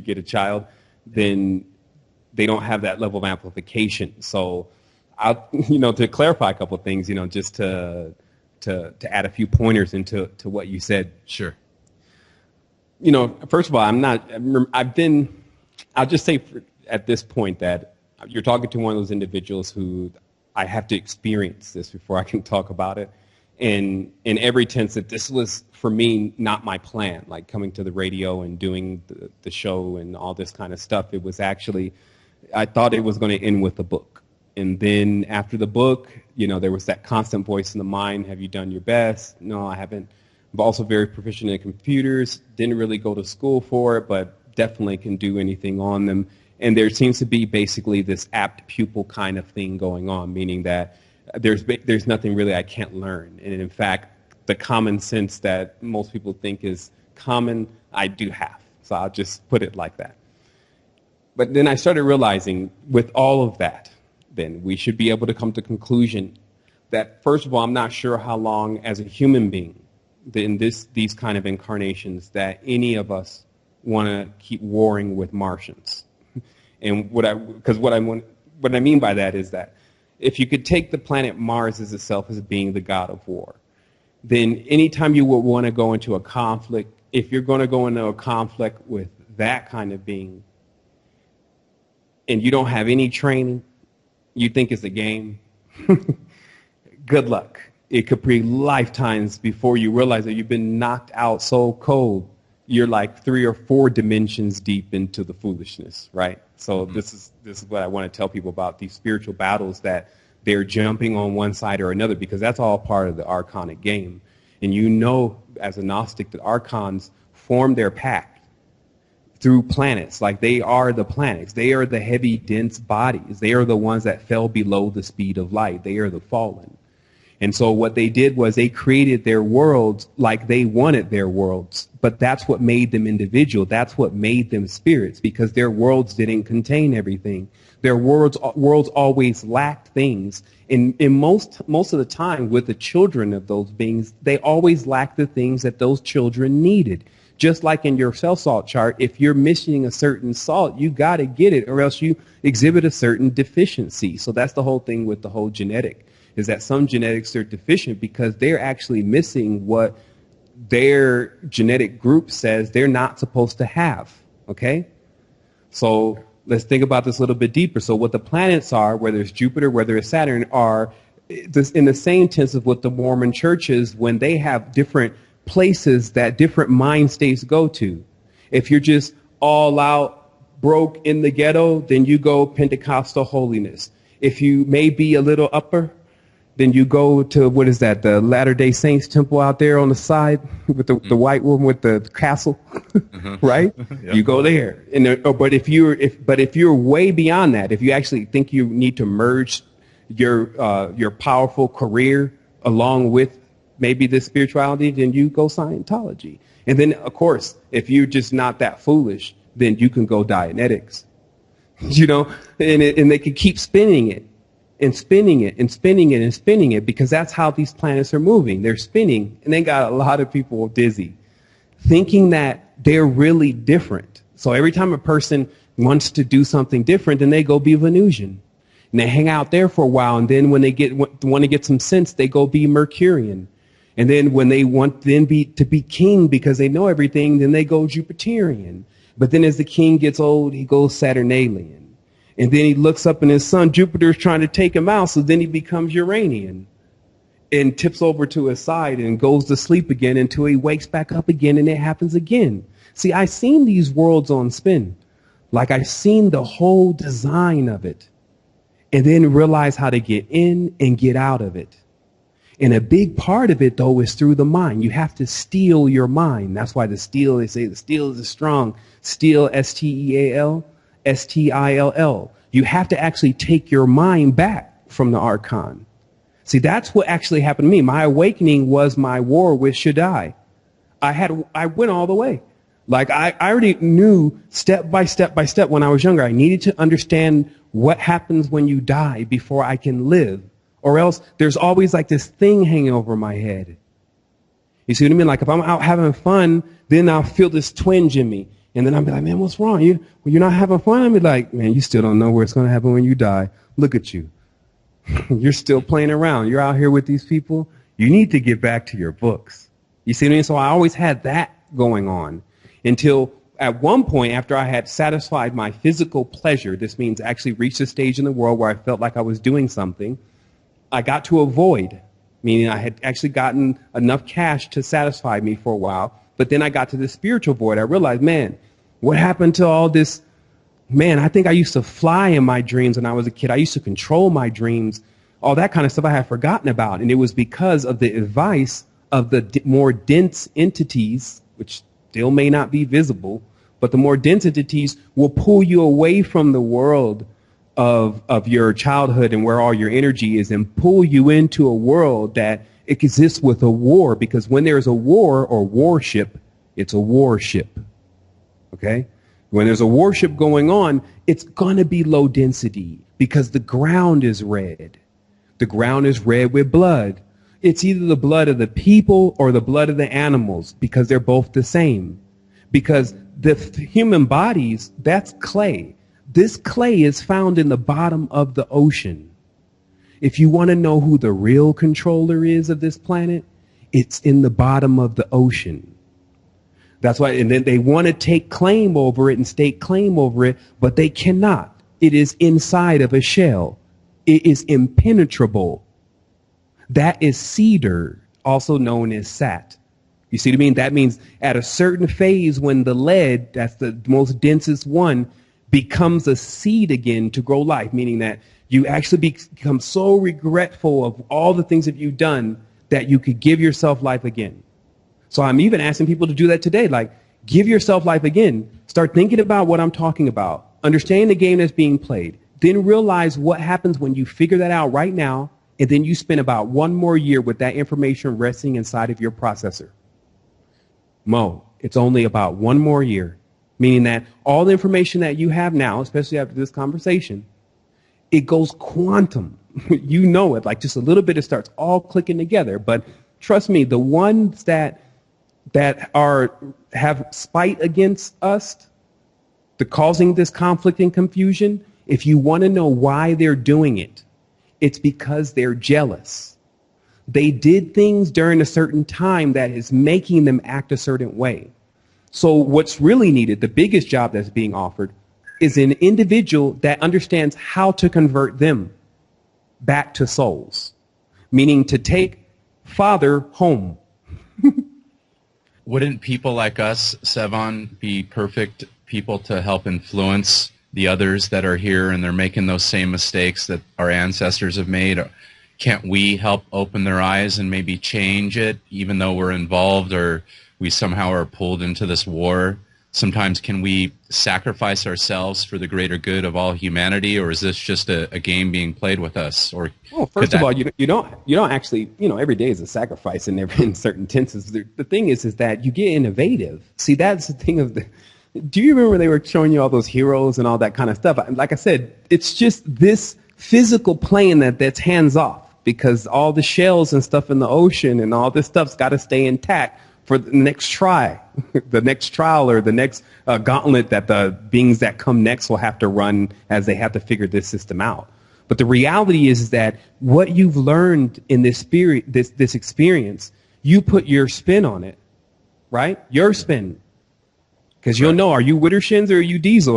get a child, then they don't have that level of amplification. So, to clarify a couple of things, just to add a few pointers into what you said. Sure. First of all, I'll just say at this point that you're talking to one of those individuals who I have to experience this before I can talk about it. And in every sense that this was, for me, not my plan, like coming to the radio and doing the show and all this kind of stuff. It was actually, I thought it was going to end with a book. And then after the book, there was that constant voice in the mind, have you done your best? No, I haven't. I'm also very proficient in computers, didn't really go to school for it, but definitely can do anything on them. And there seems to be basically this apt pupil kind of thing going on, meaning that there's nothing really I can't learn. And in fact, the common sense that most people think is common, I do have. So I'll just put it like that. But then I started realizing with all of that, then we should be able to come to the conclusion that, first of all, I'm not sure how long as a human being in these kind of incarnations that any of us want to keep warring with Martians. And what I mean by that is that if you could take the planet Mars as itself as being the god of war, then anytime you would want to go into a conflict, if you're going to go into a conflict with that kind of being and you don't have any training, you think it's a game, good luck. It could be lifetimes before you realize that you've been knocked out so cold, you're like 3 or 4 dimensions deep into the foolishness, right? So this is what I want to tell people about these spiritual battles, that they're jumping on one side or another, because that's all part of the Archonic game. And as a Gnostic, that Archons form their pact through planets. Like, they are the planets. They are the heavy, dense bodies. They are the ones that fell below the speed of light. They are the fallen. And so what they did was they created their worlds like they wanted their worlds. But that's what made them individual. That's what made them spirits, because their worlds didn't contain everything. Their worlds always lacked things. And most of the time with the children of those beings, they always lacked the things that those children needed. Just like in your cell salt chart, if you're missing a certain salt, you got to get it, or else you exhibit a certain deficiency. So that's the whole thing with the whole genetic, is that some genetics are deficient because they're actually missing what their genetic group says they're not supposed to have, okay? So let's think about this a little bit deeper. So what the planets are, whether it's Jupiter, whether it's Saturn, are in the same tense of what the Mormon churches, when they have different places that different mind states go to. If you're just all out broke in the ghetto, then you go Pentecostal holiness. If you may be a little upper, then you go to, what is that, the Latter-day Saints temple out there on the side with the white woman with the castle, right? Yep. You go there. But if you're way beyond that, if you actually think you need to merge your powerful career along with maybe this spirituality, then you go Scientology. And then, of course, if you're just not that foolish, then you can go Dianetics. And they can keep spinning it. And spinning it and spinning it and spinning it, because that's how these planets are moving. They're spinning, and they got a lot of people dizzy, thinking that they're really different. So every time a person wants to do something different, then they go be Venusian. And they hang out there for a while, and then when they want to get some sense, they go be Mercurian. And then when they want to be king because they know everything, then they go Jupiterian. But then as the king gets old, he goes Saturnalian. And then he looks up and his son Jupiter's trying to take him out, so then he becomes Uranian and tips over to his side and goes to sleep again until he wakes back up again, and it happens again. See, I've seen these worlds on spin. Like, I've seen the whole design of it, and then realize how to get in and get out of it. And a big part of it, though, is through the mind. You have to steel your mind. That's why they say the steel is strong. Steel, S-T-E-A-L. S-T-I-L-L. You have to actually take your mind back from the Archon. See, that's what actually happened to me. My awakening was my war with Shaddai. I went all the way. Like, I already knew step by step by step when I was younger. I needed to understand what happens when you die before I can live. Or else there's always like this thing hanging over my head. You see what I mean? Like, if I'm out having fun, then I'll feel this twinge in me. And then I'll be like, man, what's wrong? You're not having fun? I'll be like, man, you still don't know what's going to happen when you die. Look at you. You're still playing around. You're out here with these people. You need to get back to your books. You see what I mean? So I always had that going on until at one point, after I had satisfied my physical pleasure, this means actually reached a stage in the world where I felt like I was doing something, I got to a void, meaning I had actually gotten enough cash to satisfy me for a while. But then I got to the spiritual void. I realized, man, what happened to all this? Man, I think I used to fly in my dreams when I was a kid. I used to control my dreams. All that kind of stuff I had forgotten about. And it was because of the advice of the more dense entities, which still may not be visible, but the more dense entities will pull you away from the world of your childhood and where all your energy is, and pull you into a world that exists with a war. Because when there's a war or warship, it's a warship. Okay? When there's a warship going on, it's going to be low density because the ground is red. The ground is red with blood. It's either the blood of the people or the blood of the animals, because they're both the same. Because the human bodies, that's clay. This clay is found in the bottom of the ocean. If you want to know who the real controller is of this planet, it's in the bottom of the ocean. That's why, and then they want to take claim over it and stake claim over it, but they cannot. It is inside of a shell. It is impenetrable. That is cedar, also known as sat. You see what I mean? That means at a certain phase when the lead, that's the most densest one, becomes a seed again to grow life, meaning that you actually become so regretful of all the things that you've done that you could give yourself life again. So I'm even asking people to do that today. Like, give yourself life again. Start thinking about what I'm talking about. Understand the game that's being played. Then realize what happens when you figure that out right now, and then you spend about one more year with that information resting inside of your processor. It's only about one more year, meaning that all the information that you have now, especially after this conversation, it goes quantum. You know it, like just a little bit, it starts all clicking together. But trust me, the ones that have spite against us, the causing this conflict and confusion, if you want to know why they're doing it, it's because they're jealous. They did things during a certain time that is making them act a certain way. So what's really needed, the biggest job that's being offered, is an individual that understands how to convert them back to souls, meaning to take Father home. Wouldn't people like us, Sevan, be perfect people to help influence the others that are here and they're making those same mistakes that our ancestors have made? Can't we help open their eyes and maybe change it, even though we're involved or we somehow are pulled into this war? Sometimes can we sacrifice ourselves for the greater good of all humanity, or is this just a game being played with us? Or well, first of all, you don't actually, every day is a sacrifice in certain tenses. The thing is that you get innovative. See, that's the thing of the. Do you remember they were showing you all those heroes and all that kind of stuff? Like I said, it's just this physical plane that's hands off, because all the shells and stuff in the ocean and all this stuff's got to stay intact for the next try, the next trial, or the next gauntlet that the beings that come next will have to run as they have to figure this system out. But the reality is that what you've learned in this experience, you put your spin on it, right? Your spin. Because you'll know, are you Wittershins or are you Diesel?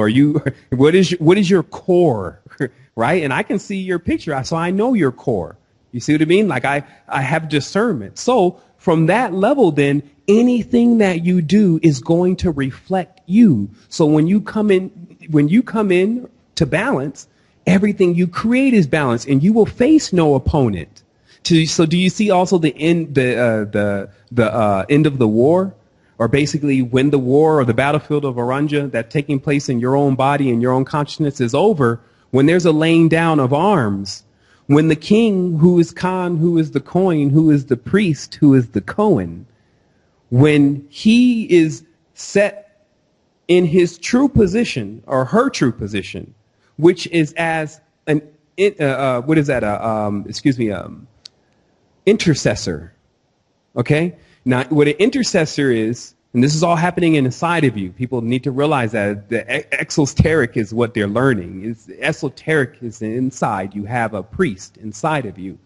What is your core, right? And I can see your picture, so I know your core. You see what I mean? Like I have discernment. So from that level, then anything that you do is going to reflect you. So when you come in to balance, everything you create is balanced, and you will face no opponent. So do you see also the end of the war? Or basically when the war or the battlefield of Aranja that's taking place in your own body and your own consciousness is over, when there's a laying down of arms, when the king, who is Khan, who is the coin, who is the priest, who is the Cohen, when he is set in his true position or her true position, which is as an intercessor. Okay? Now, what an intercessor is, and this is all happening inside of you. People need to realize that the exoteric is what they're learning. Esoteric is inside. You have a priest inside of you.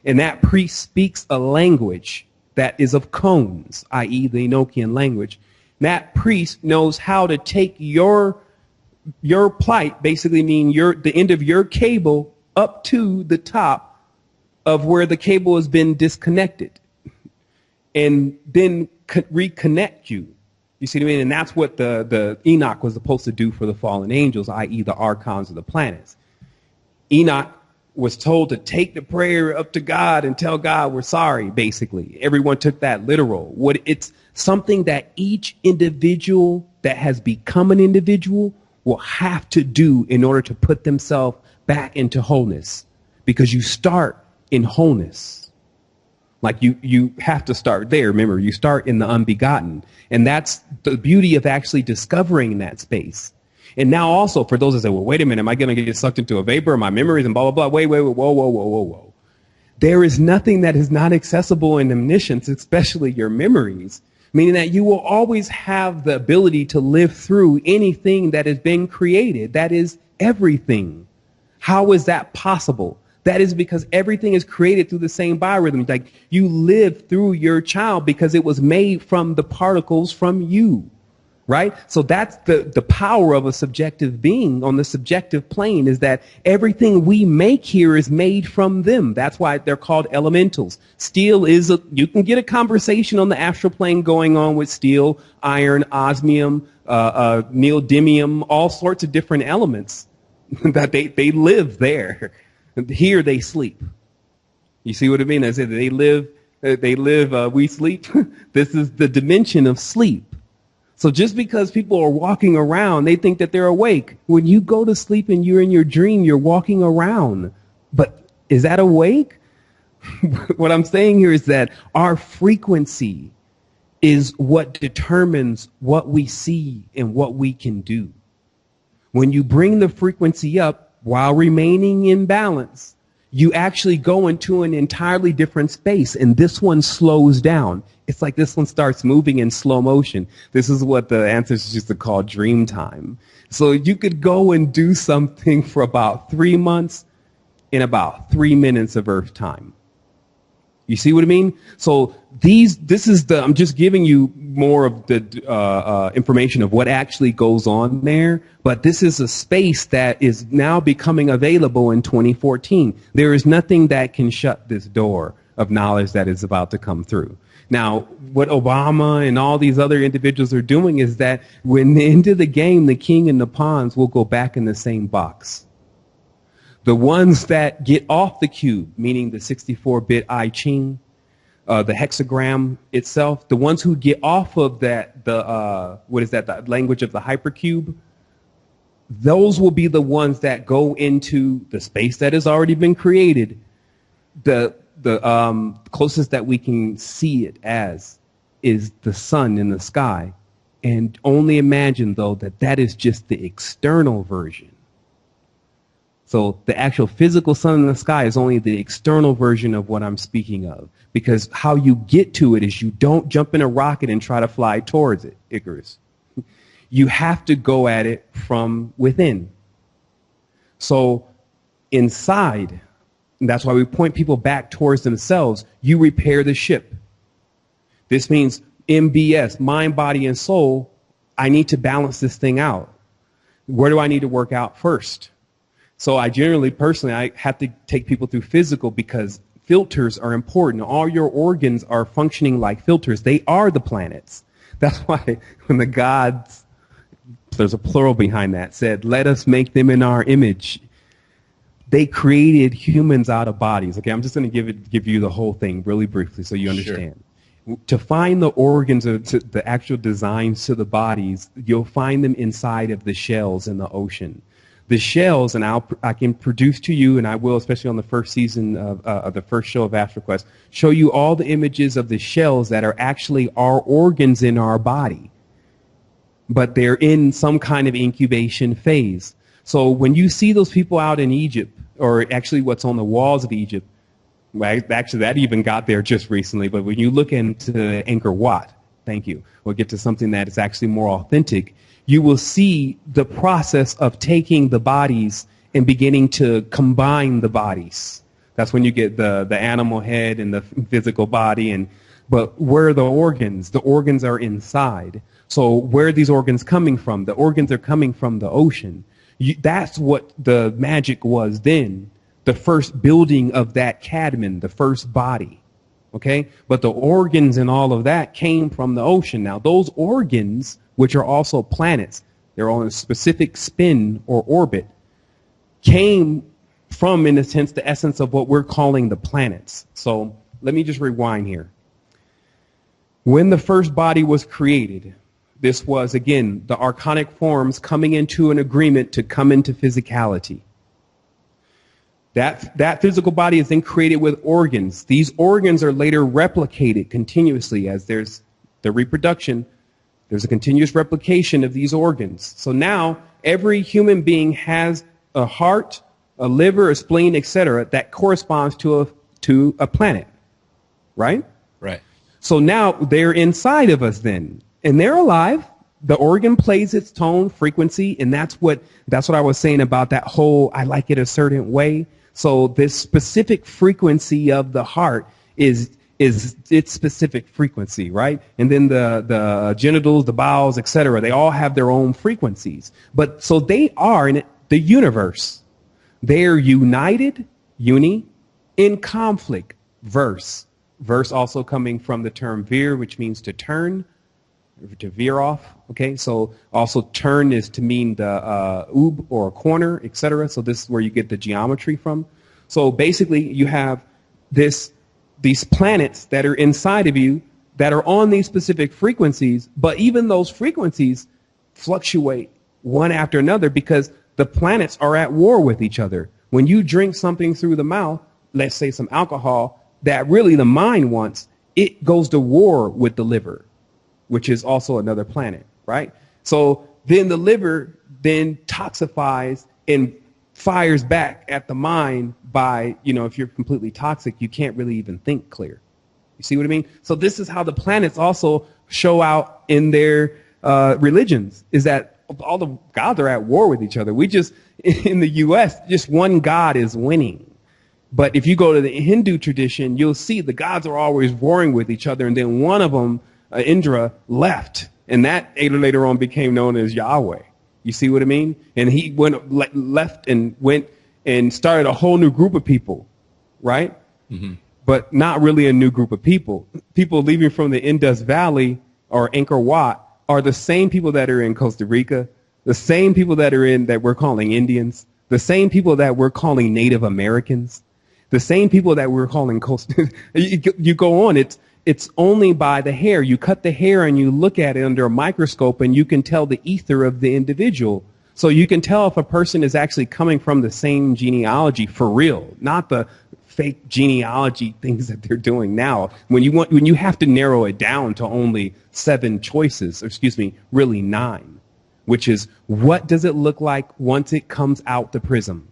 And that priest speaks a language that is of cones, i.e. the Enochian language. That priest knows how to take your plight, basically mean the end of your cable up to the top of where the cable has been disconnected, and then reconnect you. You see what I mean? And that's what the Enoch was supposed to do for the fallen angels, i.e. the Archons of the planets. Enoch was told to take the prayer up to God and tell God we're sorry, basically. Everyone took that literal. It's something that each individual that has become an individual will have to do in order to put themselves back into wholeness. Because you start in wholeness. Like you have to start there. Remember, you start in the unbegotten. And that's the beauty of actually discovering that space. And now also, for those that say, well, wait a minute, am I going to get sucked into a vapor, my memories and blah, blah, blah. Wait, whoa. There is nothing that is not accessible in omniscience, especially your memories. Meaning that you will always have the ability to live through anything that has been created. That is everything. How is that possible? That is because everything is created through the same biorhythm. Like you live through your child because it was made from the particles from you. Right? So that's the power of a subjective being on the subjective plane, is that everything we make here is made from them. That's why they're called elementals. Steel is you can get a conversation on the astral plane going on with steel, iron, osmium, neodymium, all sorts of different elements that they live there. Here they sleep. You see what I mean? I said they live, we sleep. This is the dimension of sleep. So just because people are walking around, they think that they're awake. When you go to sleep and you're in your dream, you're walking around. But is that awake? What I'm saying here is that our frequency is what determines what we see and what we can do. When you bring the frequency up while remaining in balance, you actually go into an entirely different space, and this one slows down. It's like this one starts moving in slow motion. This is what the ancestors used to call dream time. So you could go and do something for about 3 months in about 3 minutes of Earth time. You see what I mean? So I'm just giving you more of the information of what actually goes on there. But this is a space that is now becoming available in 2014. There is nothing that can shut this door of knowledge that is about to come through. Now, what Obama and all these other individuals are doing is that when the end of the game, the king and the pawns will go back in the same box. The ones that get off the cube, meaning the 64-bit I Ching, the hexagram itself, the ones who get off of that, the language of the hypercube, those will be the ones that go into the space that has already been created. The closest that we can see it as is the sun in the sky. And only imagine, though, that is just the external version. So the actual physical sun in the sky is only the external version of what I'm speaking of. Because how you get to it is you don't jump in a rocket and try to fly towards it, Icarus. You have to go at it from within. So inside, and that's why we point people back towards themselves, you repair the ship. This means MBS, mind, body, and soul. I need to balance this thing out. Where do I need to work out first? So I have to take people through physical because filters are important. All your organs are functioning like filters. They are the planets. That's why when the gods, there's a plural behind that, said, let us make them in our image. They created humans out of bodies. Okay, I'm just going to give you the whole thing really briefly so you understand. Sure. To find the organs, or the actual designs to the bodies, you'll find them inside of the shells in the ocean. The shells, and I can produce to you, and I will, especially on the first season of the first show of Astral Quest, show you all the images of the shells that are actually our organs in our body. But they're in some kind of incubation phase. So when you see those people out in Egypt, or actually what's on the walls of Egypt, well, actually that even got there just recently, but when you look into Angkor Wat, thank you, we'll get to something that is actually more authentic, you will see the process of taking the bodies and beginning to combine the bodies. That's when you get the animal head and the physical body, and But where are the organs? The organs are inside. So where are these organs coming from? The organs are coming from the ocean. That's what the magic was then. The first building of that cadman, the first body. Okay? But the organs and all of that came from the ocean. Now, those organs, which are also planets, they're on a specific spin or orbit, came from, in a sense, the essence of what we're calling the planets. So let me just rewind here. When the first body was created, this was, again, the archonic forms coming into an agreement to come into physicality. That physical body is then created with organs. These organs are later replicated continuously as there's the reproduction. There's a continuous replication of these organs. So now every human being has a heart, a liver, a spleen, etc. that corresponds to a planet, right? Right. So now they're inside of us then, and they're alive. The organ plays its tone, frequency, and that's what I was saying about that whole I like it a certain way. So this specific frequency of the heart is its specific frequency, right? And then the genitals, the bowels, etc. They all have their own frequencies. But so they are in the universe. They're united, in conflict, verse. Verse also coming from the term veer, which means to turn, to veer off. Okay, so also turn is to mean the oob or a corner, etc. So this is where you get the geometry from. So basically, you have these planets that are inside of you that are on these specific frequencies, but even those frequencies fluctuate one after another because the planets are at war with each other. When you drink something through the mouth, let's say some alcohol, that really the mind wants, it goes to war with the liver, which is also another planet, right? So then the liver then toxifies and fires back at the mind by, if you're completely toxic, you can't really even think clear. You see what I mean? So this is how the planets also show out in their religions, is that all the gods are at war with each other. We just, in the U.S., just one god is winning. But if you go to the Hindu tradition, you'll see the gods are always warring with each other. And then one of them, Indra, left. And that later on became known as Yahweh. You see what I mean? And he left and went and started a whole new group of people, right? Mm-hmm. But not really a new group of people. People leaving from the Indus Valley or Angkor Wat are the same people that are in Costa Rica, the same people that we're calling Indians, the same people that we're calling Native Americans. The same people that we're calling you go on, it's only by the hair. You cut the hair and you look at it under a microscope and you can tell the ether of the individual. So you can tell if a person is actually coming from the same genealogy for real, not the fake genealogy things that they're doing now. When you have to narrow it down to only 7 choices, really 9, which is what does it look like once it comes out the prism?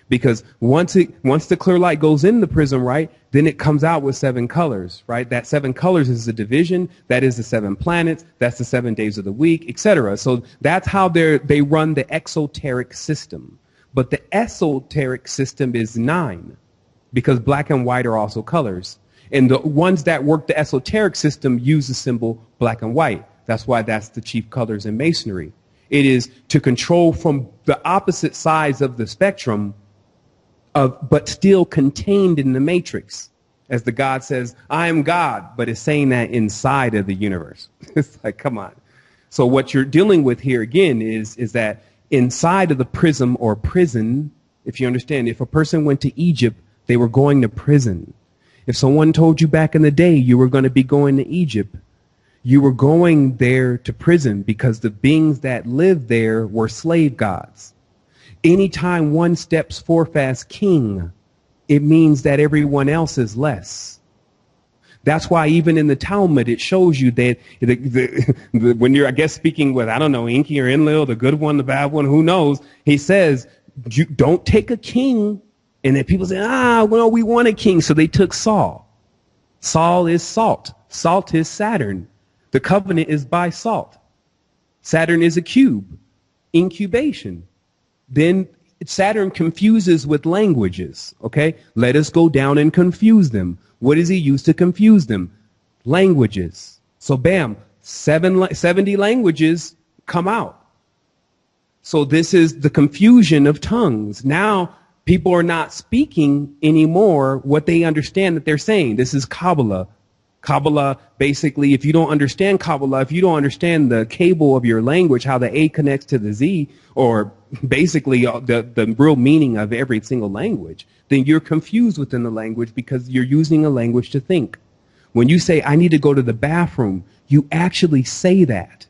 Because once the clear light goes in the prism, right, then it comes out with 7 colors, right? That 7 colors is the division. That is the 7 planets. That's the 7 days of the week, etc. So that's how they run the exoteric system. But the esoteric system is 9 because black and white are also colors. And the ones that work the esoteric system use the symbol black and white. That's why that's the chief colors in Masonry. It is to control from the opposite sides of the spectrum, but still contained in the matrix. As the God says, I am God, but it's saying that inside of the universe. It's like, come on. So what you're dealing with here again is that inside of the prism or prison, if you understand, if a person went to Egypt, they were going to prison. If someone told you back in the day you were going to be going to Egypt, you were going there to prison because the beings that lived there were slave gods. Anytime one steps forth as king, it means that everyone else is less. That's why even in the Talmud, it shows you that when you're, I guess, speaking with, I don't know, Enki or Enlil, the good one, the bad one, who knows, he says, you don't take a king. And then people say, well, we want a king. So they took Saul. Saul is salt. Salt is Saturn. The covenant is by salt. Saturn is a cube. Incubation. Then Saturn confuses with languages, okay? Let us go down and confuse them. What does he use to confuse them? Languages. So bam, 70 languages come out. So this is the confusion of tongues. Now people are not speaking anymore what they understand that they're saying. This is Kabbalah. Kabbalah, basically, if you don't understand Kabbalah, if you don't understand the cable of your language, how the A connects to the Z, or basically the real meaning of every single language, then you're confused within the language because you're using a language to think. When you say, I need to go to the bathroom, you actually say that.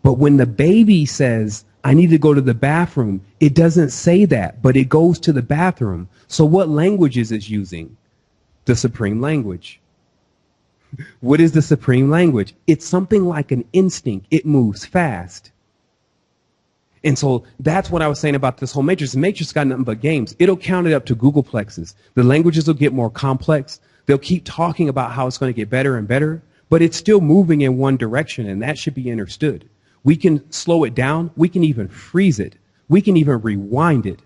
But when the baby says, I need to go to the bathroom, it doesn't say that, but it goes to the bathroom. So what language is it using? The supreme language. What is the supreme language? It's something like an instinct. It moves fast. And so that's what I was saying about this whole matrix. The matrix got nothing but games. It'll count it up to Googleplexes. The languages will get more complex. They'll keep talking about how it's going to get better and better, but it's still moving in one direction, and that should be understood. We can slow it down. We can even freeze it. We can even rewind it.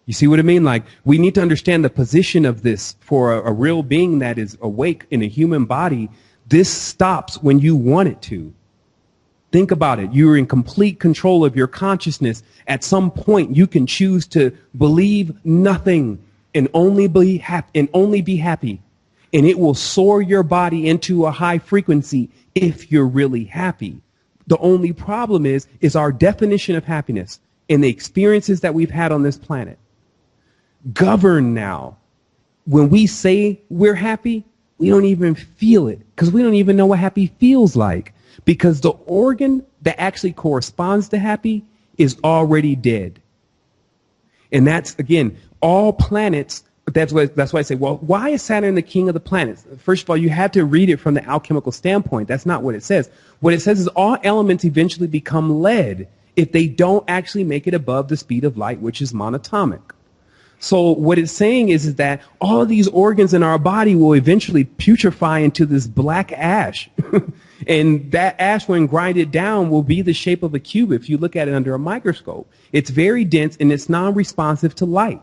You see what I mean? Like, we need to understand the position of this for a real being that is awake in a human body. This stops when you want it to. Think about it. You're in complete control of your consciousness. At some point, you can choose to believe nothing and only be happy. And it will soar your body into a high frequency if you're really happy. The only problem is our definition of happiness and the experiences that we've had on this planet. Govern now. When we say we're happy, we don't even feel it because we don't even know what happy feels like, because the organ that actually corresponds to happy is already dead. And that's, again, all planets. That's why I say, well, why is Saturn the king of the planets? First of all, you have to read it from the alchemical standpoint. That's not what it says. What it says is all elements eventually become lead if they don't actually make it above the speed of light, which is monatomic. So what it's saying is that all of these organs in our body will eventually putrefy into this black ash. And that ash, when grinded down, will be the shape of a cube if you look at it under a microscope. It's very dense and it's non-responsive to light.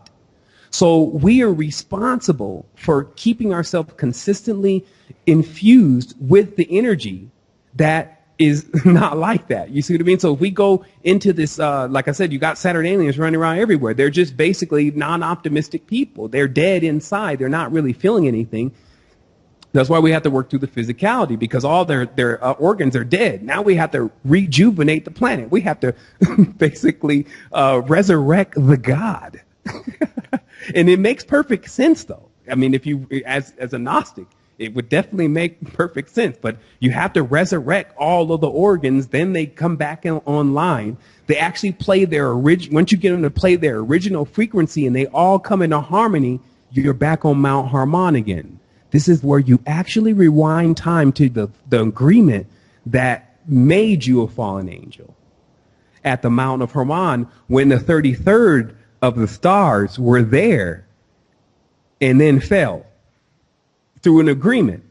So we are responsible for keeping ourselves consistently infused with the energy that is not like that. You see what I mean? So if we go into this, like I said, you got Saturn aliens running around everywhere. They're just basically non-optimistic people. They're dead inside. They're not really feeling anything. That's why we have to work through the physicality, because all their organs are dead. Now we have to rejuvenate the planet. We have to basically resurrect the God. And it makes perfect sense, though. I mean, if you, as a Gnostic, it would definitely make perfect sense. But you have to resurrect all of the organs. Then they come back online. They actually play their once you get them to play their original frequency and they all come into harmony, you're back on Mount Harmon again. This is where you actually rewind time to the agreement that made you a fallen angel. At the Mount of Hermon, when the 33rd of the stars were there and then fell through an agreement.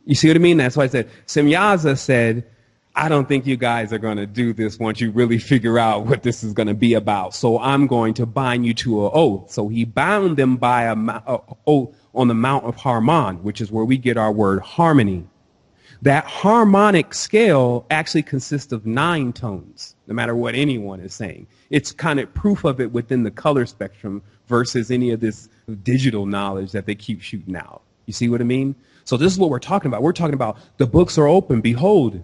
You see what I mean? That's why I said, Semyaza said, I don't think you guys are going to do this once you really figure out what this is going to be about. So I'm going to bind you to an oath. So he bound them by an oath on the Mount of Harmon, which is where we get our word harmony. That harmonic scale actually consists of 9 tones, no matter what anyone is saying. It's kind of proof of it within the color spectrum versus any of this digital knowledge that they keep shooting out. You see what I mean? So this is what we're talking about. We're talking about the books are open. Behold,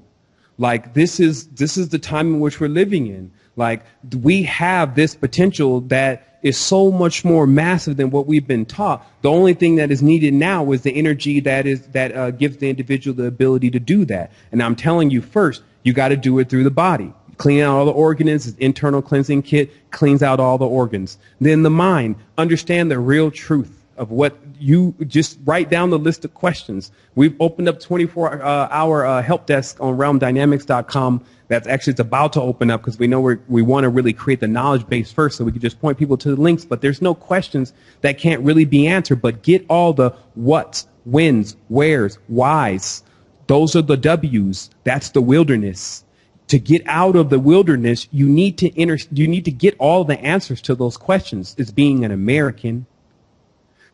like this is the time in which we're living in. Like we have this potential that is so much more massive than what we've been taught. The only thing that is needed now is the energy that gives the individual the ability to do that. And I'm telling you first, you got to do it through the body. Clean out all the organs, internal cleansing kit cleans out all the organs. Then the mind, understand the real truth of what you just write down the list of questions. We've opened up 24-hour help desk on realmdynamics.com. That's actually, it's about to open up because we know we want to really create the knowledge base first so we can just point people to the links. But there's no questions that can't really be answered. But get all the whats, whens, wheres, whys. Those are the W's. That's the wilderness. To get out of the wilderness, you need to get all the answers to those questions as being an American.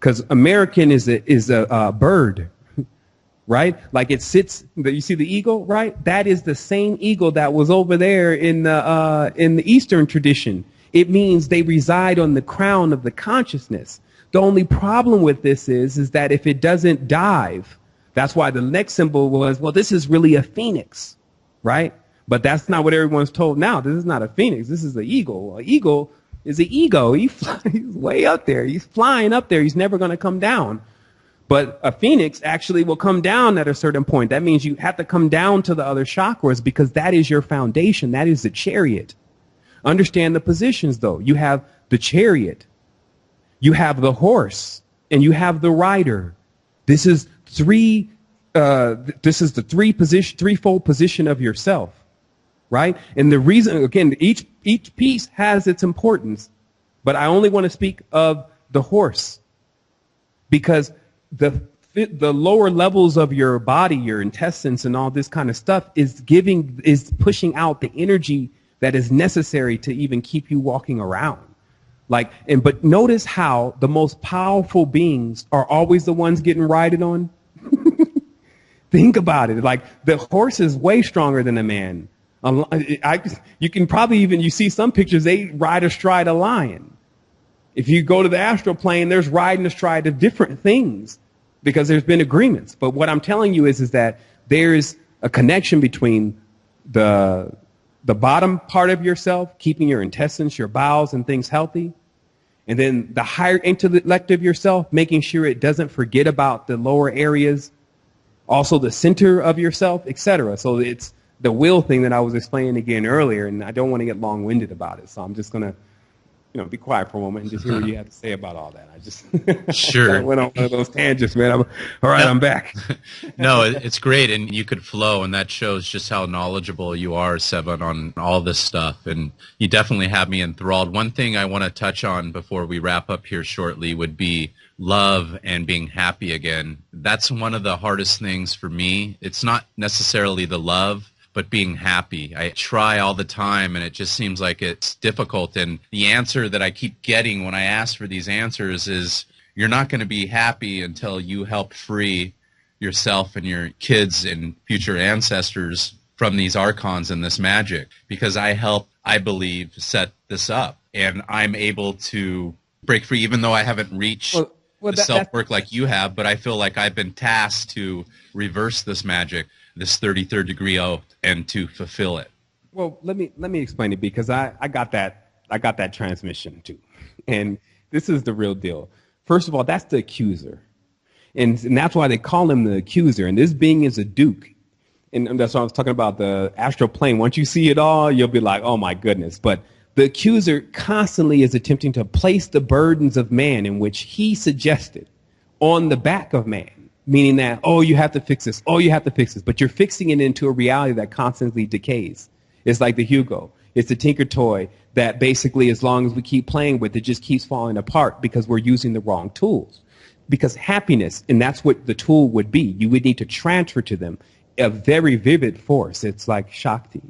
because American is a bird, right? Like it sits. You see the eagle, right? That is the same eagle that was over there in the Eastern tradition. It means they reside on the crown of the consciousness. The only problem with this is that if it doesn't dive, that's why the next symbol was, well, this is really a phoenix, right? But that's not what everyone's told now. This is not a phoenix. This is an eagle. An eagle is an ego. He's way up there. He's flying up there. He's never going to come down. But a phoenix actually will come down at a certain point. That means you have to come down to the other chakras because that is your foundation. That is the chariot. Understand the positions, though. You have the chariot. You have the horse. And you have the rider. This is the threefold position of yourself. Right? And the reason, again, each piece has its importance, but I only want to speak of the horse because the lower levels of your body, your intestines and all this kind of stuff is pushing out the energy that is necessary to even keep you walking around. But notice how the most powerful beings are always the ones getting ridden on. Think about it. Like the horse is way stronger than a man. You can probably you see some pictures, they ride astride a lion. If you go to the astral plane, there's riding astride of different things because there's been agreements. But what I'm telling you is that there's a connection between the bottom part of yourself, keeping your intestines, your bowels and things healthy, and then the higher intellect of yourself, making sure it doesn't forget about the lower areas, also the center of yourself, etc. So it's the will thing that I was explaining again earlier, and I don't want to get long-winded about it, so I'm just going to, be quiet for a moment and just hear what you have to say about all that. I just sure. I went on one of those tangents, man. All right, I'm back. No, it's great, and you could flow, and that shows just how knowledgeable you are, Sevan, on all this stuff, and you definitely have me enthralled. One thing I want to touch on before we wrap up here shortly would be love and being happy again. That's one of the hardest things for me. It's not necessarily the love, but being happy. I try all the time, and it just seems like it's difficult. And the answer that I keep getting when I ask for these answers is, you're not going to be happy until you help free yourself and your kids and future ancestors from these Archons and this magic. Because I help, I believe, set this up. And I'm able to break free, even though I haven't reached the self-work like you have, but I feel like I've been tasked to reverse this magic, this 33rd degree oath, and to fulfill it. Well, let me explain it because I got that transmission too. And this is the real deal. First of all, that's the accuser. And that's why they call him the accuser. And this being is a duke. And that's why I was talking about the astral plane. Once you see it all, you'll be like, oh my goodness. But the accuser constantly is attempting to place the burdens of man in which he suggested on the back of man. Meaning that, oh, you have to fix this. Oh, you have to fix this. But you're fixing it into a reality that constantly decays. It's like the Hugo. It's the Tinker Toy that basically, as long as we keep playing with it, just keeps falling apart because we're using the wrong tools. Because happiness, and that's what the tool would be, you would need to transfer to them a very vivid force. It's like Shakti.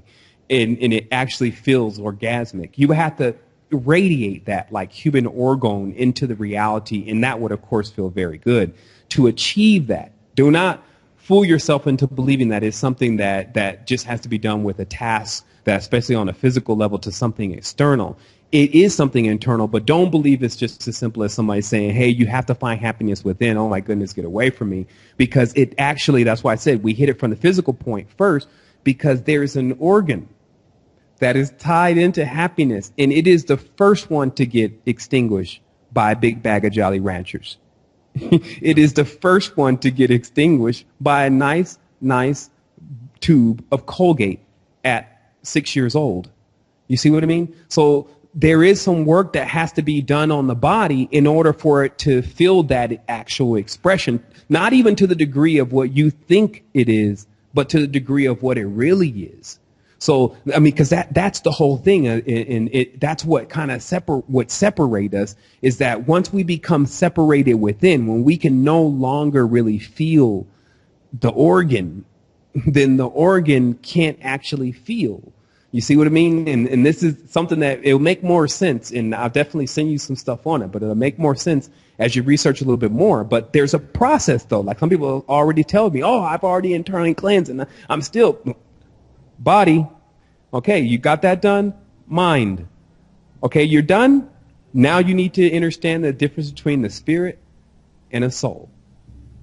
And it actually feels orgasmic. You would have to radiate that like human orgone into the reality, and that would, of course, feel very good. To achieve that, do not fool yourself into believing that it's something that just has to be done with a task that, especially on a physical level, to something external. It is something internal, but don't believe it's just as simple as somebody saying, hey, you have to find happiness within. Oh, my goodness, get away from me. Because it actually, that's why I said we hit it from the physical point first, because there's an organ that is tied into happiness, and it is the first one to get extinguished by a big bag of Jolly Ranchers. It is the first one to get extinguished by a nice tube of Colgate at 6 years old. You see what I mean? So there is some work that has to be done on the body in order for it to feel that actual expression, not even to the degree of what you think it is, but to the degree of what it really is. So, I mean, because that's the whole thing, and that's what kind of separate us, is that once we become separated within, when we can no longer really feel the organ, then the organ can't actually feel. You see what I mean? And this is something that it'll make more sense, and I'll definitely send you some stuff on it, but it'll make more sense as you research a little bit more. But there's a process, though. Like some people already tell me, oh, I've already internally cleansed, and I'm still body. Okay, you got that done? Mind. Okay, you're done? Now you need to understand the difference between the spirit and a soul.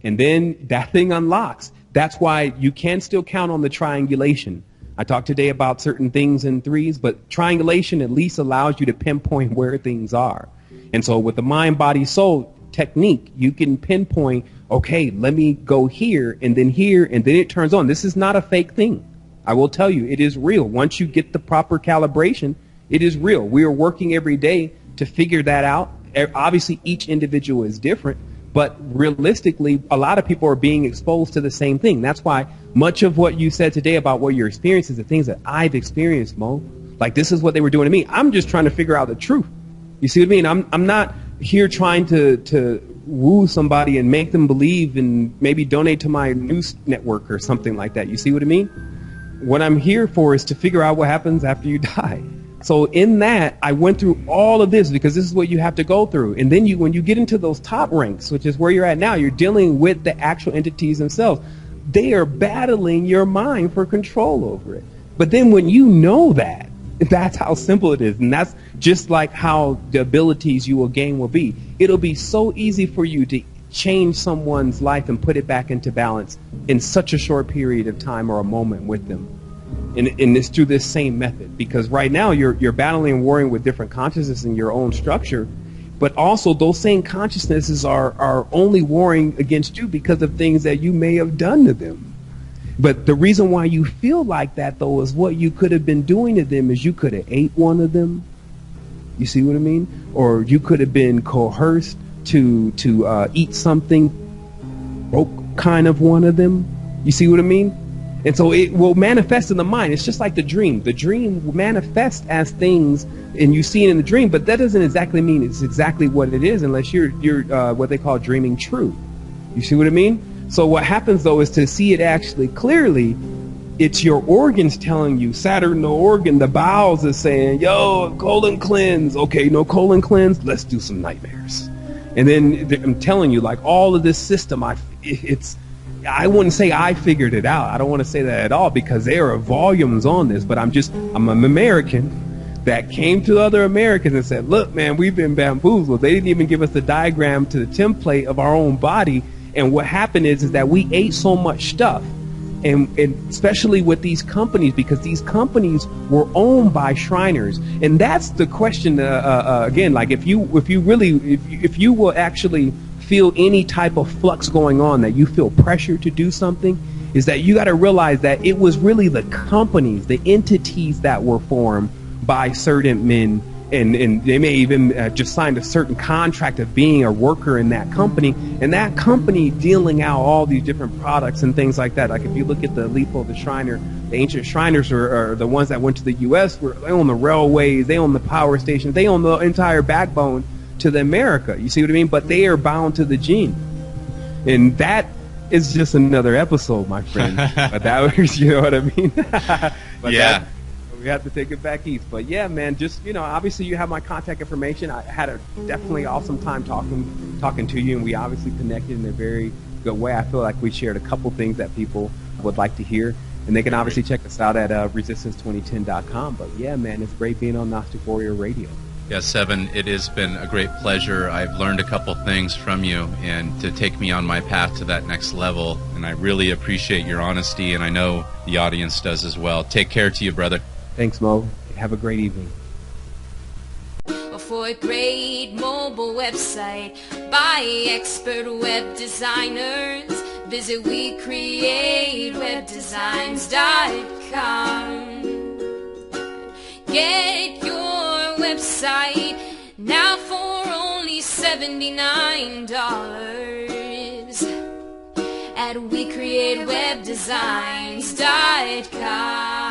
And then that thing unlocks. That's why you can still count on the triangulation. I talked today about certain things in threes, but triangulation at least allows you to pinpoint where things are. And so with the mind, body, soul technique, you can pinpoint, okay, let me go here, and then it turns on. This is not a fake thing. I will tell you, it is real. Once you get the proper calibration, it is real. We are working every day to figure that out. Obviously, each individual is different, but realistically, a lot of people are being exposed to the same thing. That's why much of what you said today about what your experience is the things that I've experienced, Mo. Like, this is what they were doing to me. I'm just trying to figure out the truth. You see what I mean? I'm not here trying to woo somebody and make them believe and maybe donate to my news network or something like that. You see what I mean? What I'm here for is to figure out what happens after you die. So in that, I went through all of this because this is what you have to go through. And then when you get into those top ranks, which is where you're at now, you're dealing with the actual entities themselves. They are battling your mind for control over it. But then when you know that, that's how simple it is. And that's just like how the abilities you will gain will be. It'll be so easy for you to change someone's life and put it back into balance in such a short period of time or a moment with them. And it's through this same method, because right now you're battling and warring with different consciousnesses in your own structure, but also those same consciousnesses are only warring against you because of things that you may have done to them. But the reason why you feel like that, though, is what you could have been doing to them is you could have ate one of them. You see what I mean? Or you could have been coerced to eat something, broke kind of one of them. You see what I mean? And so it will manifest in the mind. It's just like the dream. The dream will manifest as things, and you see it in the dream, but that doesn't exactly mean it's exactly what it is unless you're what they call dreaming true. You see what I mean? So what happens, though, is to see it actually clearly, it's your organs telling you. Saturn, the organ, the bowels is saying, yo, colon cleanse. Okay, no colon cleanse. Let's do some nightmares. And then I'm telling you, like, all of this system, I wouldn't say I figured it out. I don't want to say that at all, because there are volumes on this, but I'm an American that came to other Americans and said, look, man, we've been bamboozled. They didn't even give us the diagram to the template of our own body. And what happened is that we ate so much stuff, and especially with these companies, because these companies were owned by Shriners. And that's the question, again, like if you will actually feel any type of flux going on, that you feel pressure to do something, is that you got to realize that it was really the companies, the entities that were formed by certain men, and they may even just signed a certain contract of being a worker in that company, and that company dealing out all these different products and things like that. Like if you look at the Lipo, the Shriner, the ancient Shriners are the ones that went to the U.S. They own the railways, they own the power stations, they own the entire backbone to the America. You see what I mean? But they are bound to the gene, and that is just another episode, my friend. But that was, you know what I mean? But yeah. We have to take it back east. But yeah, man, just, obviously you have my contact information. I had a definitely awesome time talking to you, and we obviously connected in a very good way. I feel like we shared a couple things that people would like to hear, and they can obviously check us out at resistance2010.com. But yeah, man, it's great being on Gnostic Warrior Radio. Yeah, Sevan, it has been a great pleasure. I've learned a couple things from you, and to take me on my path to that next level, and I really appreciate your honesty, and I know the audience does as well. Take care to you, brother. Thanks, Mo. Have a great evening. For a great mobile website by expert web designers, visit WeCreateWebDesigns.com. Get your website now for only $79 at WeCreateWebDesigns.com.